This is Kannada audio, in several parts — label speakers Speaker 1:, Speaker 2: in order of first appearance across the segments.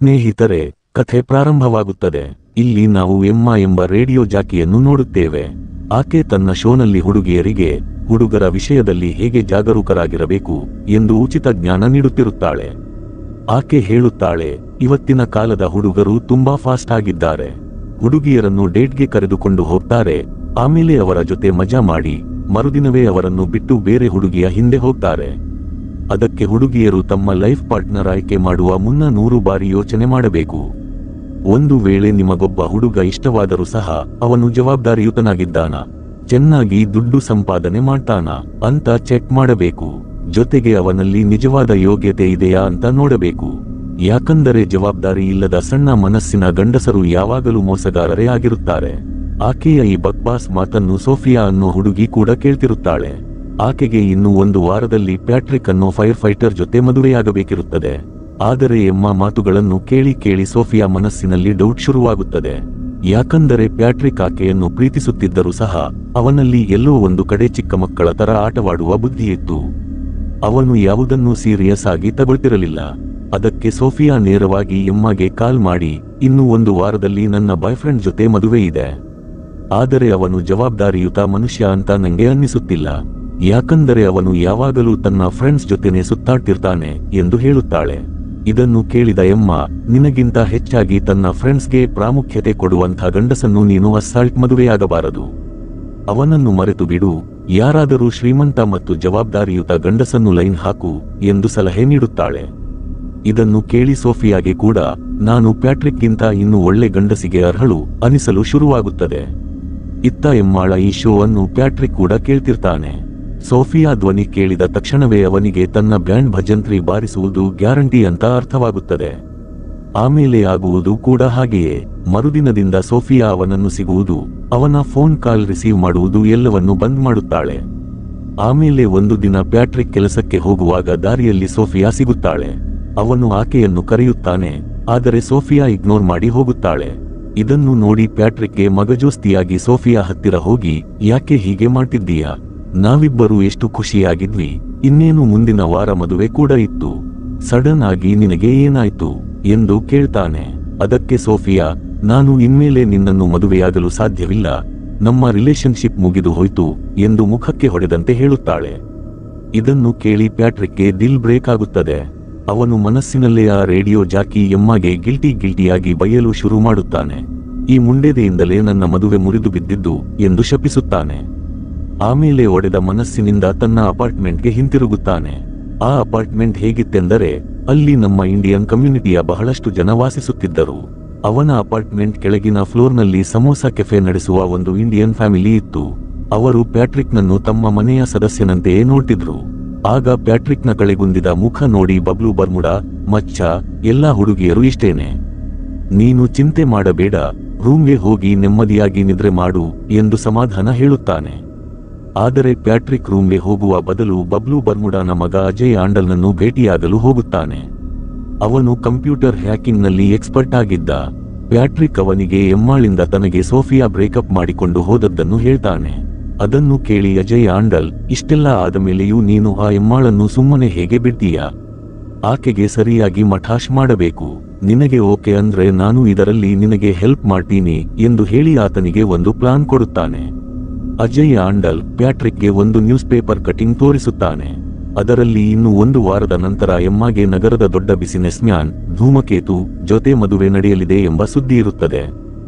Speaker 1: ಸ್ನೇಹಿತರೆ, ಕಥೆ ಪ್ರಾರಂಭವಾಗುತ್ತದೆ. ಇಲ್ಲಿ ನಾವು ಎಮ್ಮಾ ಎಂಬ ರೇಡಿಯೋ ಜಾಕಿಯನ್ನು ನೋಡುತ್ತೇವೆ. ಆಕೆ ತನ್ನ ಶೋನಲ್ಲಿ ಹುಡುಗಿಯರಿಗೆ ಹುಡುಗರ ವಿಷಯದಲ್ಲಿ ಹೇಗೆ ಜಾಗರೂಕರಾಗಿರಬೇಕು ಎಂದು ಉಚಿತ ಜ್ಞಾನ ನೀಡುತ್ತಿರುತ್ತಾಳೆ. ಆಕೆ ಹೇಳುತ್ತಾಳೆ, ಇವತ್ತಿನ ಕಾಲದ ಹುಡುಗರು ತುಂಬಾ ಫಾಸ್ಟ್ ಆಗಿದ್ದಾರೆ. ಹುಡುಗಿಯರನ್ನು ಡೇಟ್ಗೆ ಕರೆದುಕೊಂಡು ಹೋಗ್ತಾರೆ, ಆಮೇಲೆ ಅವರ ಜೊತೆ ಮಜಾ ಮಾಡಿ ಮರುದಿನವೇ ಅವರನ್ನು ಬಿಟ್ಟು ಬೇರೆ ಹುಡುಗಿಯ ಹಿಂದೆ ಹೋಗ್ತಾರೆ. ಅದಕ್ಕೆ ಹುಡುಗಿಯರು ತಮ್ಮ ಲೈಫ್ ಪಾರ್ಟ್ನರ್ ಆಯ್ಕೆ ಮಾಡುವ ಮುನ್ನ 100 ಬಾರಿ ಯೋಚನೆ ಮಾಡಬೇಕು. ಒಂದು ವೇಳೆ ನಿಮಗೊಬ್ಬ ಹುಡುಗ ಇಷ್ಟವಾದರೂ ಸಹ ಅವನು ಜವಾಬ್ದಾರಿಯುತನಾಗಿದ್ದಾನ, ಚೆನ್ನಾಗಿ ದುಡ್ಡು ಸಂಪಾದನೆ ಮಾಡ್ತಾನ ಅಂತ ಚೆಕ್ ಮಾಡಬೇಕು. ಜೊತೆಗೆ ಅವನಲ್ಲಿ ನಿಜವಾದ ಯೋಗ್ಯತೆ ಇದೆಯಾ ಅಂತ ನೋಡಬೇಕು. ಯಾಕಂದರೆ ಜವಾಬ್ದಾರಿ ಇಲ್ಲದ ಸಣ್ಣ ಮನಸ್ಸಿನ ಗಂಡಸರು ಯಾವಾಗಲೂ ಮೋಸಗಾರರೇ ಆಗಿರುತ್ತಾರೆ. ಆಕೆಯ ಈ ಬಕ್ಬಾಸ್ ಮಾತನ್ನು ಸೋಫಿಯಾ ಅನ್ನೋ ಹುಡುಗಿ ಕೂಡ ಕೇಳ್ತಿರುತ್ತಾಳೆ. ಆಕೆಗೆ ಇನ್ನು 1 ವಾರದಲ್ಲಿ ಪ್ಯಾಟ್ರಿಕ್ ಅನ್ನೋ ಫೈರ್ ಫೈಟರ್ ಜೊತೆ ಮದುವೆಯಾಗಬೇಕಿರುತ್ತದೆ. ಆದರೆ ಎಮ್ಮಾ ಮಾತುಗಳನ್ನು ಕೇಳಿ ಕೇಳಿ ಸೋಫಿಯಾ ಮನಸ್ಸಿನಲ್ಲಿ ಡೌಟ್ ಶುರುವಾಗುತ್ತದೆ. ಯಾಕಂದರೆ ಪ್ಯಾಟ್ರಿಕ್ ಆಕೆಯನ್ನು ಪ್ರೀತಿಸುತ್ತಿದ್ದರೂ ಸಹ ಅವನಲ್ಲಿ ಎಲ್ಲೋ ಒಂದು ಕಡೆ ಚಿಕ್ಕ ಮಕ್ಕಳ ತರ ಆಟವಾಡುವ ಬುದ್ಧಿಯಿತ್ತು. ಅವನು ಯಾವುದನ್ನೂ ಸೀರಿಯಸ್ ಆಗಿ ತಗೊಳ್ತಿರಲಿಲ್ಲ. ಅದಕ್ಕೆ ಸೋಫಿಯಾ ನೇರವಾಗಿ ಎಮ್ಮಾಗೆ ಕಾಲ್ ಮಾಡಿ, ಇನ್ನು 1 ವಾರದಲ್ಲಿ ನನ್ನ ಬಾಯ್ಫ್ರೆಂಡ್ ಜೊತೆ ಮದುವೆ ಇದೆ. ಆದರೆ ಅವನು ಜವಾಬ್ದಾರಿಯುತ ಮನುಷ್ಯ ಅಂತ ನಂಗೆ ಅನ್ನಿಸುತ್ತಿಲ್ಲ. ಯಾಕಂದರೆ ಅವನು ಯಾವಾಗಲೂ ತನ್ನ ಫ್ರೆಂಡ್ಸ್ ಜೊತೆನೆ ಸುತ್ತಾಡ್ತಿರ್ತಾನೆ ಎಂದು ಹೇಳುತ್ತಾಳೆ. ಇದನ್ನು ಕೇಳಿದ ಎಮ್ಮಾ, ನಿನಗಿಂತ ಹೆಚ್ಚಾಗಿ ತನ್ನ ಫ್ರೆಂಡ್ಸ್ಗೆ ಪ್ರಾಮುಖ್ಯತೆ ಕೊಡುವಂಥ ಗಂಡಸನ್ನು ನೀನು ಅಸಾಲ್ಟ್ ಮದುವೆಯಾಗಬಾರದು. ಅವನನ್ನು ಮರೆತು ಬಿಡು, ಯಾರಾದರೂ ಶ್ರೀಮಂತ ಮತ್ತು ಜವಾಬ್ದಾರಿಯುತ ಗಂಡಸನ್ನು ಲೈನ್ ಹಾಕು ಎಂದು ಸಲಹೆ ನೀಡುತ್ತಾಳೆ. ಇದನ್ನು ಕೇಳಿ ಸೋಫಿಯಾಗೆ ಕೂಡ ನಾನು ಪ್ಯಾಟ್ರಿಕ್ಗಿಂತ ಇನ್ನೂ ಒಳ್ಳೆ ಗಂಡಸಿಗೆ ಅರ್ಹಳು ಅನಿಸಲು ಶುರುವಾಗುತ್ತದೆ. ಇತ್ತ ಎಮ್ಮಾಳ ಈ ಶೋ ಅನ್ನು ಪ್ಯಾಟ್ರಿಕ್ ಕೂಡ ಕೇಳ್ತಿರ್ತಾನೆ. ಸೋಫಿಯಾ ಧ್ವನಿ ಕೇಳಿದ ತಕ್ಷಣವೇ ಅವನಿಗೆ ತನ್ನ ಬ್ಯಾಂಡ್ ಭಜಂತ್ರಿ ಬಾರಿಸುವುದು ಗ್ಯಾರಂಟಿ ಅಂತ ಅರ್ಥವಾಗುತ್ತದೆ. ಆಮೇಲೆ ಆಗುವುದು ಕೂಡ ಹಾಗೆಯೇ. ಮರುದಿನದಿಂದ ಸೋಫಿಯಾ ಅವನನ್ನು ಸಿಗುವುದು, ಅವನ ಫೋನ್ ಕಾಲ್ ರಿಸೀವ್ ಮಾಡುವುದು ಎಲ್ಲವನ್ನೂ ಬಂದ್ ಮಾಡುತ್ತಾಳೆ. ಆಮೇಲೆ ಒಂದು ದಿನ ಪ್ಯಾಟ್ರಿಕ್ ಕೆಲಸಕ್ಕೆ ಹೋಗುವಾಗ ದಾರಿಯಲ್ಲಿ ಸೋಫಿಯಾ ಸಿಗುತ್ತಾಳೆ. ಅವನು ಆಕೆಯನ್ನು ಕರೆಯುತ್ತಾನೆ, ಆದರೆ ಸೋಫಿಯಾ ಇಗ್ನೋರ್ ಮಾಡಿ ಹೋಗುತ್ತಾಳೆ. ಇದನ್ನು ನೋಡಿ ಪ್ಯಾಟ್ರಿಕ್ಗೆ ಮಗಜೋಸ್ತಿಯಾಗಿ ಸೋಫಿಯಾ ಹತ್ತಿರ ಹೋಗಿ, ಯಾಕೆ ಹೀಗೆ ಮಾಡ್ತಿದ್ದೀಯಾ? ನಾವಿಬ್ಬರು ಎಷ್ಟು ಖುಷಿಯಾಗಿದ್ವಿ, ಇನ್ನೇನು ಮುಂದಿನ ವಾರ ಮದುವೆ ಕೂಡ ಇತ್ತು, ಸಡನ್ ಆಗಿ ನಿನಗೆ ಏನಾಯ್ತು ಎಂದು ಕೇಳ್ತಾನೆ. ಅದಕ್ಕೆ ಸೋಫಿಯಾ, ನಾನು ಇನ್ಮೇಲೆ ನಿನ್ನನ್ನು ಮದುವೆಯಾಗಲು ಸಾಧ್ಯವಿಲ್ಲ, ನಮ್ಮ ರಿಲೇಶನ್ಶಿಪ್ ಮುಗಿದು ಹೋಯ್ತು ಎಂದು ಮುಖಕ್ಕೆ ಹೊಡೆದಂತೆ ಹೇಳುತ್ತಾಳೆ. ಇದನ್ನು ಕೇಳಿ ಪ್ಯಾಟ್ರಿಕ್ಗೆ ದಿಲ್ ಬ್ರೇಕ್ ಆಗುತ್ತದೆ. ಅವನು ಮನಸ್ಸಿನಲ್ಲೇ ಆ ರೇಡಿಯೋ ಜಾಕಿ ಎಮ್ಮಾಗೆ ಗಿಲ್ಟಿಯಾಗಿ ಬೈಯಲು ಶುರು ಮಾಡುತ್ತಾನೆ. ಈ ಮುಂಡೆದೆಯಿಂದಲೇ ನನ್ನ ಮದುವೆ ಮುರಿದು ಬಿದ್ದಿದ್ದು ಎಂದು ಶಪಿಸುತ್ತಾನೆ. ಆಮೇಲೆ ಒಡೆದ ಮನಸ್ಸಿನಿಂದ ತನ್ನ ಅಪಾರ್ಟ್ಮೆಂಟ್ಗೆ ಹಿಂತಿರುಗುತ್ತಾನೆ. ಆ ಅಪಾರ್ಟ್ಮೆಂಟ್ ಹೇಗಿತ್ತೆಂದರೆ, ಅಲ್ಲಿ ನಮ್ಮ ಇಂಡಿಯನ್ ಕಮ್ಯುನಿಟಿಯ ಬಹಳಷ್ಟು ಜನ ವಾಸಿಸುತ್ತಿದ್ದರು. ಅವನ ಅಪಾರ್ಟ್ಮೆಂಟ್ ಕೆಳಗಿನ ಫ್ಲೋರ್ನಲ್ಲಿ ಸಮೋಸಾ ಕೆಫೆ ನಡೆಸುವ ಒಂದು ಇಂಡಿಯನ್ ಫ್ಯಾಮಿಲಿ ಇತ್ತು. ಅವರು ಪ್ಯಾಟ್ರಿಕ್ನನ್ನು ತಮ್ಮ ಮನೆಯ ಸದಸ್ಯನಂತೆಯೇ ನೋಡ್ತಿದ್ರು. ಆಗ ಪ್ಯಾಟ್ರಿಕ್ನ ಕಳೆಗುಂದಿದ ಮುಖ ನೋಡಿ ಬಬ್ಲು ಬರ್ಮುಡಾ, ಮಚ್ಚ, ಎಲ್ಲಾ ಹುಡುಗಿಯರು ಇಷ್ಟೇನೆ, ನೀನು ಚಿಂತೆ ಮಾಡಬೇಡ, ರೂಮ್ಗೆ ಹೋಗಿ ನೆಮ್ಮದಿಯಾಗಿ ನಿದ್ರೆ ಮಾಡು ಎಂದು ಸಮಾಧಾನ ಹೇಳುತ್ತಾನೆ. ಆದರೆ ಪ್ಯಾಟ್ರಿಕ್ ರೂಮ್ಗೆ ಹೋಗುವ ಬದಲು ಬಬ್ಲು ಬರ್ಮುಡಾನ ಮಗ ಅಜಯ್ ಆಂಡಲ್ನನ್ನು ಭೇಟಿಯಾಗಲು ಹೋಗುತ್ತಾನೆ. ಅವನು ಕಂಪ್ಯೂಟರ್ ಹ್ಯಾಕಿಂಗ್ನಲ್ಲಿ ಎಕ್ಸ್ಪರ್ಟ್ ಆಗಿದ್ದ. ಪ್ಯಾಟ್ರಿಕ್ ಅವನಿಗೆ ಎಮ್ಮಾಳಿಂದ ತನಗೆ ಸೋಫಿಯಾ ಬ್ರೇಕಪ್ ಮಾಡಿಕೊಂಡು ಹೋದದ್ದನ್ನು ಹೇಳ್ತಾನೆ. ಅದನ್ನು ಕೇಳಿ ಅಜಯ್ ಆಂಡಲ್, ಇಷ್ಟೆಲ್ಲ ಆದ ಮೇಲೆಯೂ ನೀನು ಆ ಎಮ್ಮಾಳನ್ನು ಸುಮ್ಮನೆ ಹೇಗೆ ಬಿಡ್ತೀಯಾ? ಆಕೆಗೆ ಸರಿಯಾಗಿ ಮಠಾಶ್ ಮಾಡಬೇಕು. ನಿನಗೆ ಓಕೆ ಅಂದ್ರೆ ನಾನು ಇದರಲ್ಲಿ ನಿನಗೆ ಹೆಲ್ಪ್ ಮಾಡ್ತೀನಿ ಎಂದು ಹೇಳಿ ಆತನಿಗೆ ಒಂದು ಪ್ಲಾನ್ ಕೊಡುತ್ತಾನೆ. ಅಜಯ್ ಆಂಡಲ್ ಪ್ಯಾಟ್ರಿಕ್ಗೆ ಒಂದು ನ್ಯೂಸ್ ಪೇಪರ್ ಕಟಿಂಗ್ ತೋರಿಸುತ್ತಾನೆ. ಅದರಲ್ಲಿ ಇನ್ನು 1 ವಾರದ ನಂತರ ಎಮ್ಮಾಗೆ ನಗರದ ದೊಡ್ಡ ಬಿಸಿನೆಸ್ ಮ್ಯಾನ್ ಧೂಮಕೇತು ಜೊತೆ ಮದುವೆ ನಡೆಯಲಿದೆ ಎಂಬ ಸುದ್ದಿ ಇರುತ್ತದೆ.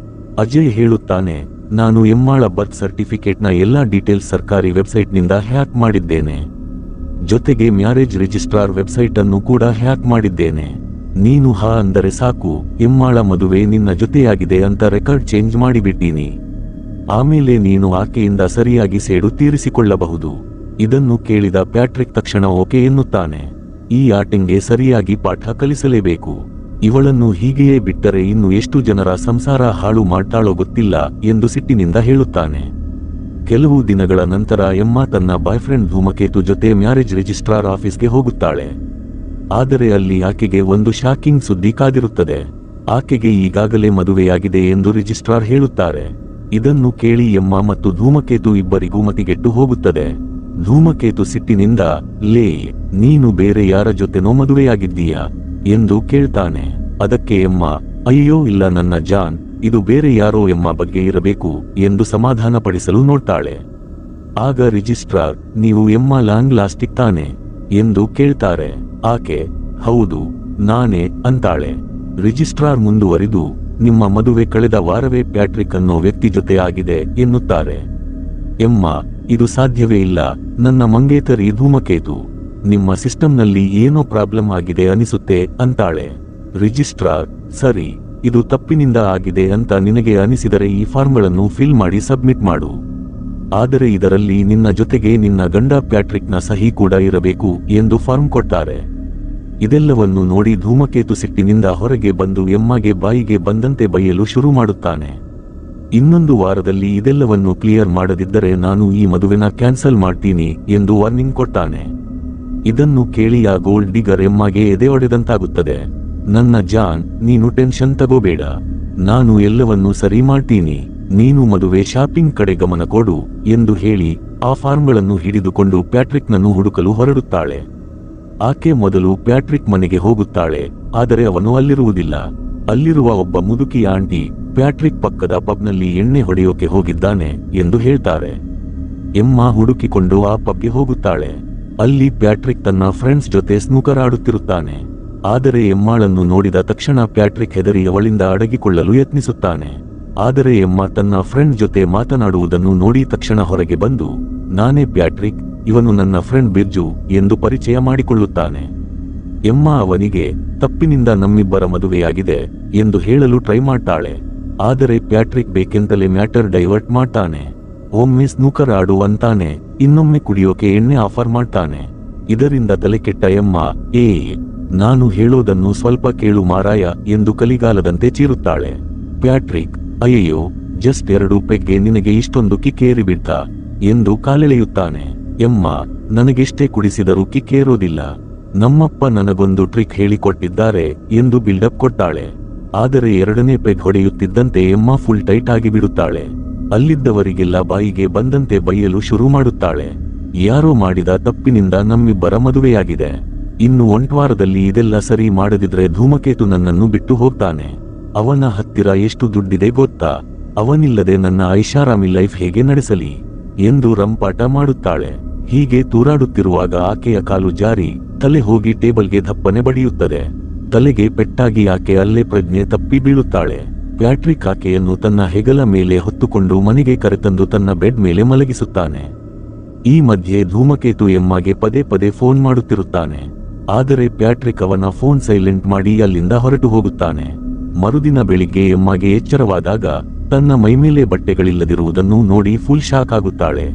Speaker 1: ಅಜಯ್ ಹೇಳುತ್ತಾನೆ, ನಾನು ಎಮ್ಮಾಳ ಬರ್ತ್ ಸರ್ಟಿಫಿಕೇಟ್ನ ಎಲ್ಲಾ ಡೀಟೇಲ್ಸ್ ಸರ್ಕಾರಿ ವೆಬ್ಸೈಟ್ನಿಂದ ಹ್ಯಾಕ್ ಮಾಡಿದ್ದೇನೆ. ಜೊತೆಗೆ ಮ್ಯಾರೇಜ್ ರಿಜಿಸ್ಟ್ರಾರ್ ವೆಬ್ಸೈಟ್ ಅನ್ನು ಕೂಡ ಹ್ಯಾಕ್ ಮಾಡಿದ್ದೇನೆ. ನೀನು ಹಾ ಅಂದರೆ ಸಾಕು, ಎಮ್ಮಾಳ ಮದುವೆ ನಿನ್ನ ಜೊತೆಯಾಗಿದೆ ಅಂತ ರೆಕಾರ್ಡ್ ಚೇಂಜ್ ಮಾಡಿಬಿಟ್ಟೀನಿ. ಆಮೇಲೆ ನೀನು ಆಕೆಯಿಂದ ಸರಿಯಾಗಿ ಸೇಡು ತೀರಿಸಿಕೊಳ್ಳಬಹುದು. ಇದನ್ನು ಕೇಳಿದ ಪ್ಯಾಟ್ರಿಕ್ ತಕ್ಷಣ ಓಕೆ ಎನ್ನುತ್ತಾನೆ. ಈ ಆಟಿಂಗ್ಗೆ ಸರಿಯಾಗಿ ಪಾಠ ಕಲಿಸಲೇಬೇಕು. ಇವಳನ್ನು ಹೀಗೆಯೇ ಬಿಟ್ಟರೆ ಇನ್ನು ಎಷ್ಟು ಜನರ ಸಂಸಾರ ಹಾಳು ಮಾಡ್ತಾಳೋ ಗೊತ್ತಿಲ್ಲ ಎಂದು ಸಿಟ್ಟಿನಿಂದ ಹೇಳುತ್ತಾನೆ. ಕೆಲವು ದಿನಗಳ ನಂತರ ಎಮ್ಮಾ ತನ್ನ ಬಾಯ್ಫ್ರೆಂಡ್ ಧೂಮಕೇತು ಜೊತೆ ಮ್ಯಾರೇಜ್ ರಿಜಿಸ್ಟ್ರಾರ್ ಆಫೀಸ್ಗೆ ಹೋಗುತ್ತಾಳೆ. ಆದರೆ ಅಲ್ಲಿ ಆಕೆಗೆ ಒಂದು ಶಾಕಿಂಗ್ ಸುದ್ದಿ ಕಾದಿರುತ್ತದೆ. ಆಕೆಗೆ ಈಗಾಗಲೇ ಮದುವೆಯಾಗಿದೆ ಎಂದು ರಿಜಿಸ್ಟ್ರಾರ್ ಹೇಳುತ್ತಾರೆ. ಇದನ್ನು ಕೇಳಿ ಎಮ್ಮಾ ಮತ್ತು ಧೂಮಕೇತು ಇಬ್ಬರಿಗೂ ಮತಿಗೆಟ್ಟು ಹೋಗುತ್ತದೆ. ಧೂಮಕೇತು ಸಿಟ್ಟಿನಿಂದ, ಲೇ, ನೀನು ಬೇರೆ ಯಾರ ಜೊತೆನೋ ಮದುವೆಯಾಗಿದ್ದೀಯಾ ಎಂದು ಕೇಳ್ತಾನೆ. ಅದಕ್ಕೆ ಎಮ್ಮ, ಅಯ್ಯೋ ಇಲ್ಲ ನನ್ನ ಜಾನ್, ಇದು ಬೇರೆ ಯಾರೋ ಎಮ್ಮ ಬಗ್ಗೆ ಇರಬೇಕು ಎಂದು ಸಮಾಧಾನಪಡಿಸಲು ನೋಡ್ತಾಳೆ. ಆಗ ರಿಜಿಸ್ಟ್ರಾರ್, ನೀವು ಎಮ್ಮ ಲಾಂಗ್ ಲಾಸ್ಟಿಕ್ ತಾನೆ ಎಂದು ಕೇಳ್ತಾರೆ. ಆಕೆ, ಹೌದು ನಾನೇ ಅಂತಾಳೆ. ರಿಜಿಸ್ಟ್ರಾರ್ ಮುಂದುವರಿದು, ನಿಮ್ಮ ಮದುವೆ ಕಳೆದ ವಾರವೇ ಪ್ಯಾಟ್ರಿಕ್ ಅನ್ನೋ ವ್ಯಕ್ತಿ ಜೊತೆ ಆಗಿದೆ ಎನ್ನುತ್ತಾರೆ. ಎಮ್ಮ, ಇದು ಸಾಧ್ಯವೇ ಇಲ್ಲ, ನನ್ನ ಮಂಗೇತರಿ ಧೂಮಕೇತು, ನಿಮ್ಮ ಸಿಸ್ಟಮ್ನಲ್ಲಿ ಏನೋ ಪ್ರಾಬ್ಲಮ್ ಆಗಿದೆ ಅನಿಸುತ್ತೆ ಅಂತಾಳೆ. ರಿಜಿಸ್ಟ್ರಾರ್, ಸರಿ, ಇದು ತಪ್ಪಿನಿಂದ ಆಗಿದೆ ಅಂತ ನಿನಗೆ ಅನಿಸಿದರೆ ಈ ಫಾರ್ಮ್ಗಳನ್ನು ಫಿಲ್ ಮಾಡಿ ಸಬ್ಮಿಟ್ ಮಾಡು. ಆದರೆ ಇದರಲ್ಲಿ ನಿನ್ನ ಜೊತೆಗೆ ನಿನ್ನ ಗಂಡ ಪ್ಯಾಟ್ರಿಕ್ನ ಸಹಿ ಕೂಡ ಇರಬೇಕು ಎಂದು ಫಾರ್ಮ್ ಕೊಡ್ತಾರೆ. ಇದೆಲ್ಲವನ್ನು ನೋಡಿ ಧೂಮಕೇತು ಸಿಟ್ಟಿನಿಂದ ಹೊರಗೆ ಬಂದು ಎಮ್ಮಗೆ ಬಾಯಿಗೆ ಬಂದಂತೆ ಬೈಯಲು ಶುರು ಮಾಡುತ್ತಾನೆ. ಇನ್ನೊಂದು ವಾರದಲ್ಲಿ ಇದೆಲ್ಲವನ್ನು ಕ್ಲಿಯರ್ ಮಾಡದಿದ್ದರೆ ನಾನು ಈ ಮದುವೆನ ಕ್ಯಾನ್ಸಲ್ ಮಾಡ್ತೀನಿ ಎಂದು ವಾರ್ನಿಂಗ್ ಕೊಡ್ತಾನೆ. ಇದನ್ನು ಕೇಳಿ ಆ ಗೋಲ್ಡ್ ಡಿಗರ್ ಎಮ್ಮಗೆ ಎದೆ ಒಡೆದಂತಾಗುತ್ತದೆ. ನನ್ನ ಜಾನ್, ನೀನು ಟೆನ್ಷನ್ ತಗೋಬೇಡ, ನಾನು ಎಲ್ಲವನ್ನೂ ಸರಿ ಮಾಡ್ತೀನಿ, ನೀನು ಮದುವೆ ಶಾಪಿಂಗ್ ಕಡೆ ಗಮನ ಕೊಡು ಎಂದು ಹೇಳಿ ಆ ಫಾರ್ಮ್ಗಳನ್ನು ಹಿಡಿದುಕೊಂಡು ಪ್ಯಾಟ್ರಿಕ್ನನ್ನು ಹುಡುಕಲು ಹೊರಡುತ್ತಾಳೆ. ಆಕೆ ಮೊದಲು ಪ್ಯಾಟ್ರಿಕ್ ಮನೆಗೆ ಹೋಗುತ್ತಾಳೆ, ಆದರೆ ಅವನು ಅಲ್ಲಿರುವುದಿಲ್ಲ. ಅಲ್ಲಿರುವ ಒಬ್ಬ ಮುದುಕಿ ಆಂಟಿ, ಪ್ಯಾಟ್ರಿಕ್ ಪಕ್ಕದ ಪಬ್ನಲ್ಲಿ ಎಣ್ಣೆ ಹೊಡೆಯೋಕೆ ಹೋಗಿದ್ದಾನೆ ಎಂದು ಹೇಳ್ತಾರೆ. ಎಮ್ಮ ಹುಡುಕಿಕೊಂಡು ಆ ಪಬ್ಗೆ ಹೋಗುತ್ತಾಳೆ. ಅಲ್ಲಿ ಪ್ಯಾಟ್ರಿಕ್ ತನ್ನ ಫ್ರೆಂಡ್ಸ್ ಜೊತೆ ಸ್ನೂಕರ್ ಆಡುತ್ತಿರುತ್ತಾನೆ. ಆದರೆ ಎಮ್ಮಾಳನ್ನು ನೋಡಿದ ತಕ್ಷಣ ಪ್ಯಾಟ್ರಿಕ್ ಹೆದರಿ ಅವಳಿಂದ ಅಡಗಿಕೊಳ್ಳಲು ಯತ್ನಿಸುತ್ತಾನೆ. ಆದರೆ ಎಮ್ಮ ತನ್ನ ಫ್ರೆಂಡ್ ಜೊತೆ ಮಾತನಾಡುವುದನ್ನು ನೋಡಿ ತಕ್ಷಣ ಹೊರಗೆ ಬಂದು, ನಾನೇ ಪ್ಯಾಟ್ರಿಕ್, ಇವನು ನನ್ನ ಫ್ರೆಂಡ್ ಬಿರ್ಜು ಎಂದು ಪರಿಚಯ ಮಾಡಿಕೊಳ್ಳುತ್ತಾನೆ. ಎಮ್ಮ ಅವನಿಗೆ ತಪ್ಪಿನಿಂದ ನಮ್ಮಿಬ್ಬರ ಮದುವೆಯಾಗಿದೆ ಎಂದು ಹೇಳಲು ಟ್ರೈ ಮಾಡ್ತಾಳೆ. ಆದರೆ ಪ್ಯಾಟ್ರಿಕ್ ಬೇಕೆಂತಲೇ ಮ್ಯಾಟರ್ ಡೈವರ್ಟ್ ಮಾಡ್ತಾನೆ. ಒಮ್ಮೆ ಸ್ನೂಕರ್ ಆಡು ಅಂತಾನೆ, ಇನ್ನೊಮ್ಮೆ ಕುಡಿಯೋಕೆ ಎಣ್ಣೆ ಆಫರ್ ಮಾಡ್ತಾನೆ. ಇದರಿಂದ ತಲೆಕೆಟ್ಟ ಎಮ್ಮ, ನಾನು ಹೇಳೋದನ್ನು ಸ್ವಲ್ಪ ಕೇಳು ಮಾರಾಯ ಎಂದು ಕಲಿಗಾಲದಂತೆ ಚೀರುತ್ತಾಳೆ. ಪ್ಯಾಟ್ರಿಕ್, ಅಯ್ಯಯ್ಯೋ, ಜಸ್ಟ್ 2 ಪೆಗ್ಗೆ ನಿನಗೆ ಇಷ್ಟೊಂದು ಕಿಕ್ಕೇರಿ ಬಿಡ್ತ ಎಂದು ಕಾಲೆಳೆಯುತ್ತಾನೆ. ಎಮ್ಮ, ನನಗೆಷ್ಟೇ ಕುಡಿಸಿದರೂ ಕಿಕ್ಕೇರೋದಿಲ್ಲ, ನಮ್ಮಪ್ಪ ನನಗೊಂದು ಟ್ರಿಕ್ ಹೇಳಿಕೊಟ್ಟಿದ್ದಾರೆ ಎಂದು ಬಿಲ್ಡಪ್ ಕೊಡ್ತಾಳೆ. ಆದರೆ 2ನೇ ಪೆಗ್ ಹೊಡೆಯುತ್ತಿದ್ದಂತೆ ಎಮ್ಮ ಫುಲ್ ಟೈಟ್ ಆಗಿ ಬಿಡುತ್ತಾಳೆ. ಅಲ್ಲಿದ್ದವರಿಗೆಲ್ಲ ಬಾಯಿಗೆ ಬಂದಂತೆ ಬೈಯಲು ಶುರು ಮಾಡುತ್ತಾಳೆ. ಯಾರೋ ಮಾಡಿದ ತಪ್ಪಿನಿಂದ ನಮ್ಮಿಬ್ಬರ ಮದುವೆಯಾಗಿದೆ. ಇನ್ನು 1 ವಾರದಲ್ಲಿ ಇದೆಲ್ಲ ಸರಿ ಮಾಡದಿದ್ರೆ ಧೂಮಕೇತು ನನ್ನನ್ನು ಬಿಟ್ಟು ಹೋಗ್ತಾನೆ. ಅವನ ಹತ್ತಿರ ಎಷ್ಟು ದುಡ್ಡಿದೆ ಗೊತ್ತಾ? ಅವನಿಲ್ಲದೆ ನನ್ನ ಐಷಾರಾಮಿ ಲೈಫ್ ಹೇಗೆ ನಡೆಸಲಿ ಎಂದು ರಂಪಾಟ ಮಾಡುತ್ತಾಳೆ. ಹೀಗೆ ತೂರಾಡುತ್ತಿರುವಾಗ ಆಕೆಯ ಕಾಲು ಜಾರಿ ತಲೆ ಹೋಗಿ ಟೇಬಲ್ಗೆ ದಪ್ಪನೆ ಬಡಿಯುತ್ತದೆ. ತಲೆಗೆ ಪೆಟ್ಟಾಗಿ ಆಕೆ ಅಲ್ಲೇ ಪ್ರಜ್ಞೆ ತಪ್ಪಿ ಬೀಳುತ್ತಾಳೆ. ಪ್ಯಾಟ್ರಿಕ್ ಆಕೆಯನ್ನು ತನ್ನ ಹೆಗಲ ಮೇಲೆ ಹೊತ್ತುಕೊಂಡು ಮನೆಗೆ ಕರೆತಂದು ತನ್ನ ಬೆಡ್ ಮೇಲೆ ಮಲಗಿಸುತ್ತಾನೆ. ಈ ಮಧ್ಯೆ ಧೂಮಕೇತು ಎಮ್ಮಗೆ ಪದೇ ಪದೇ ಫೋನ್ ಮಾಡುತ್ತಿರುತ್ತಾನೆ. ಆದರೆ ಪ್ಯಾಟ್ರಿಕ್ ಅವನ ಫೋನ್ ಸೈಲೆಂಟ್ ಮಾಡಿ ಅಲ್ಲಿಂದ ಹೊರಟು ಹೋಗುತ್ತಾನೆ. ಮರುದಿನ ಬೆಳಿಗ್ಗೆ ಎಮ್ಮಗೆ ಎಚ್ಚರವಾದಾಗ ತನ್ನ ಮೈಮೇಲೆ ಬಟ್ಟೆಗಳಿಲ್ಲದಿರುವುದನ್ನು ನೋಡಿ ಫುಲ್ ಶಾಕ್ ಆಗುತ್ತಾಳೆ.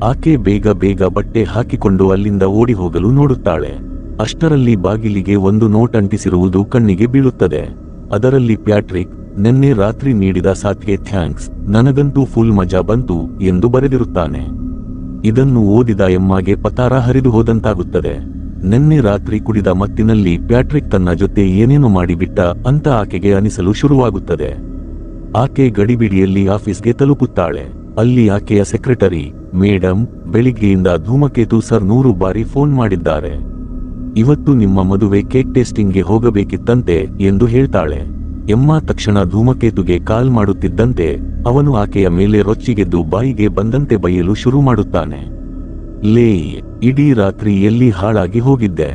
Speaker 1: ಆಕೆ ಬೇಗ ಬೇಗ ಬಟ್ಟೆ ಹಾಕಿಕೊಂಡು ಅಲ್ಲಿಂದ ಓಡಿ ಹೋಗಲು ನೋಡುತ್ತಾಳೆ. ಅಷ್ಟರಲ್ಲಿ ಬಾಗಿಲಿಗೆ ಒಂದು ನೋಟ್ ಅಂಟಿಸಿರುವುದು ಕಣ್ಣಿಗೆ ಬೀಳುತ್ತದೆ. ಅದರಲ್ಲಿ ಪ್ಯಾಟ್ರಿಕ್, ನಿನ್ನೆ ರಾತ್ರಿ ನೀಡಿದ ಸಾಥ್ಗೆ ಥ್ಯಾಂಕ್ಸ್, ನನಗಂತೂ ಫುಲ್ ಮಜಾ ಬಂತು ಎಂದು ಬರೆದಿರುತ್ತಾನೆ. ಇದನ್ನು ಓದಿದ ಎಮ್ಮಗೆ ಪತಾರ ಹರಿದು ಹೋದಂತಾಗುತ್ತದೆ. ನಿನ್ನೆ ರಾತ್ರಿ ಕುಡಿದ ಮತ್ತಿನಲ್ಲಿ ಪ್ಯಾಟ್ರಿಕ್ ತನ್ನ ಜೊತೆ ಏನೇನು ಮಾಡಿಬಿಟ್ಟ ಅಂತ ಆಕೆಗೆ ಅನಿಸಲು ಶುರುವಾಗುತ್ತದೆ. ಆಕೆ ಗಡಿಬಿಡಿಯಲ್ಲಿ ಆಫೀಸ್ಗೆ ತಲುಪುತ್ತಾಳೆ. ಅಲ್ಲಿ ಆಕೆಯ ಸೆಕ್ರೆಟರಿ, ಮೇಡಮ್, ಬೆಳಿಗ್ಗೆಯಿಂದ ಧೂಮಕೇತು ಸರ್ 100 ಬಾರಿ ಫೋನ್ ಮಾಡಿದ್ದಾರೆ. ಇವತ್ತು ನಿಮ್ಮ ಮದುವೆ ಕೇಕ್ ಟೇಸ್ಟಿಂಗ್ಗೆ ಹೋಗಬೇಕಿತ್ತಂತೆ ಎಂದು ಹೇಳ್ತಾಳೆ. ಎಮ್ಮ ತಕ್ಷಣ ಧೂಮಕೇತುಗೆ ಕಾಲ್ ಮಾಡುತ್ತಿದ್ದಂತೆ ಅವನು ಆಕೆಯ ಮೇಲೆ ರೊಚ್ಚಿಗೆದ್ದು ಬಾಯಿಗೆ ಬಂದಂತೆ ಬೈಯಲು ಶುರು ಮಾಡುತ್ತಾನೆ. ಲೇ, ಇಡೀ ರಾತ್ರಿ ಎಲ್ಲಿ ಹಾಳಾಗಿ ಹೋಗಿದ್ದೆ?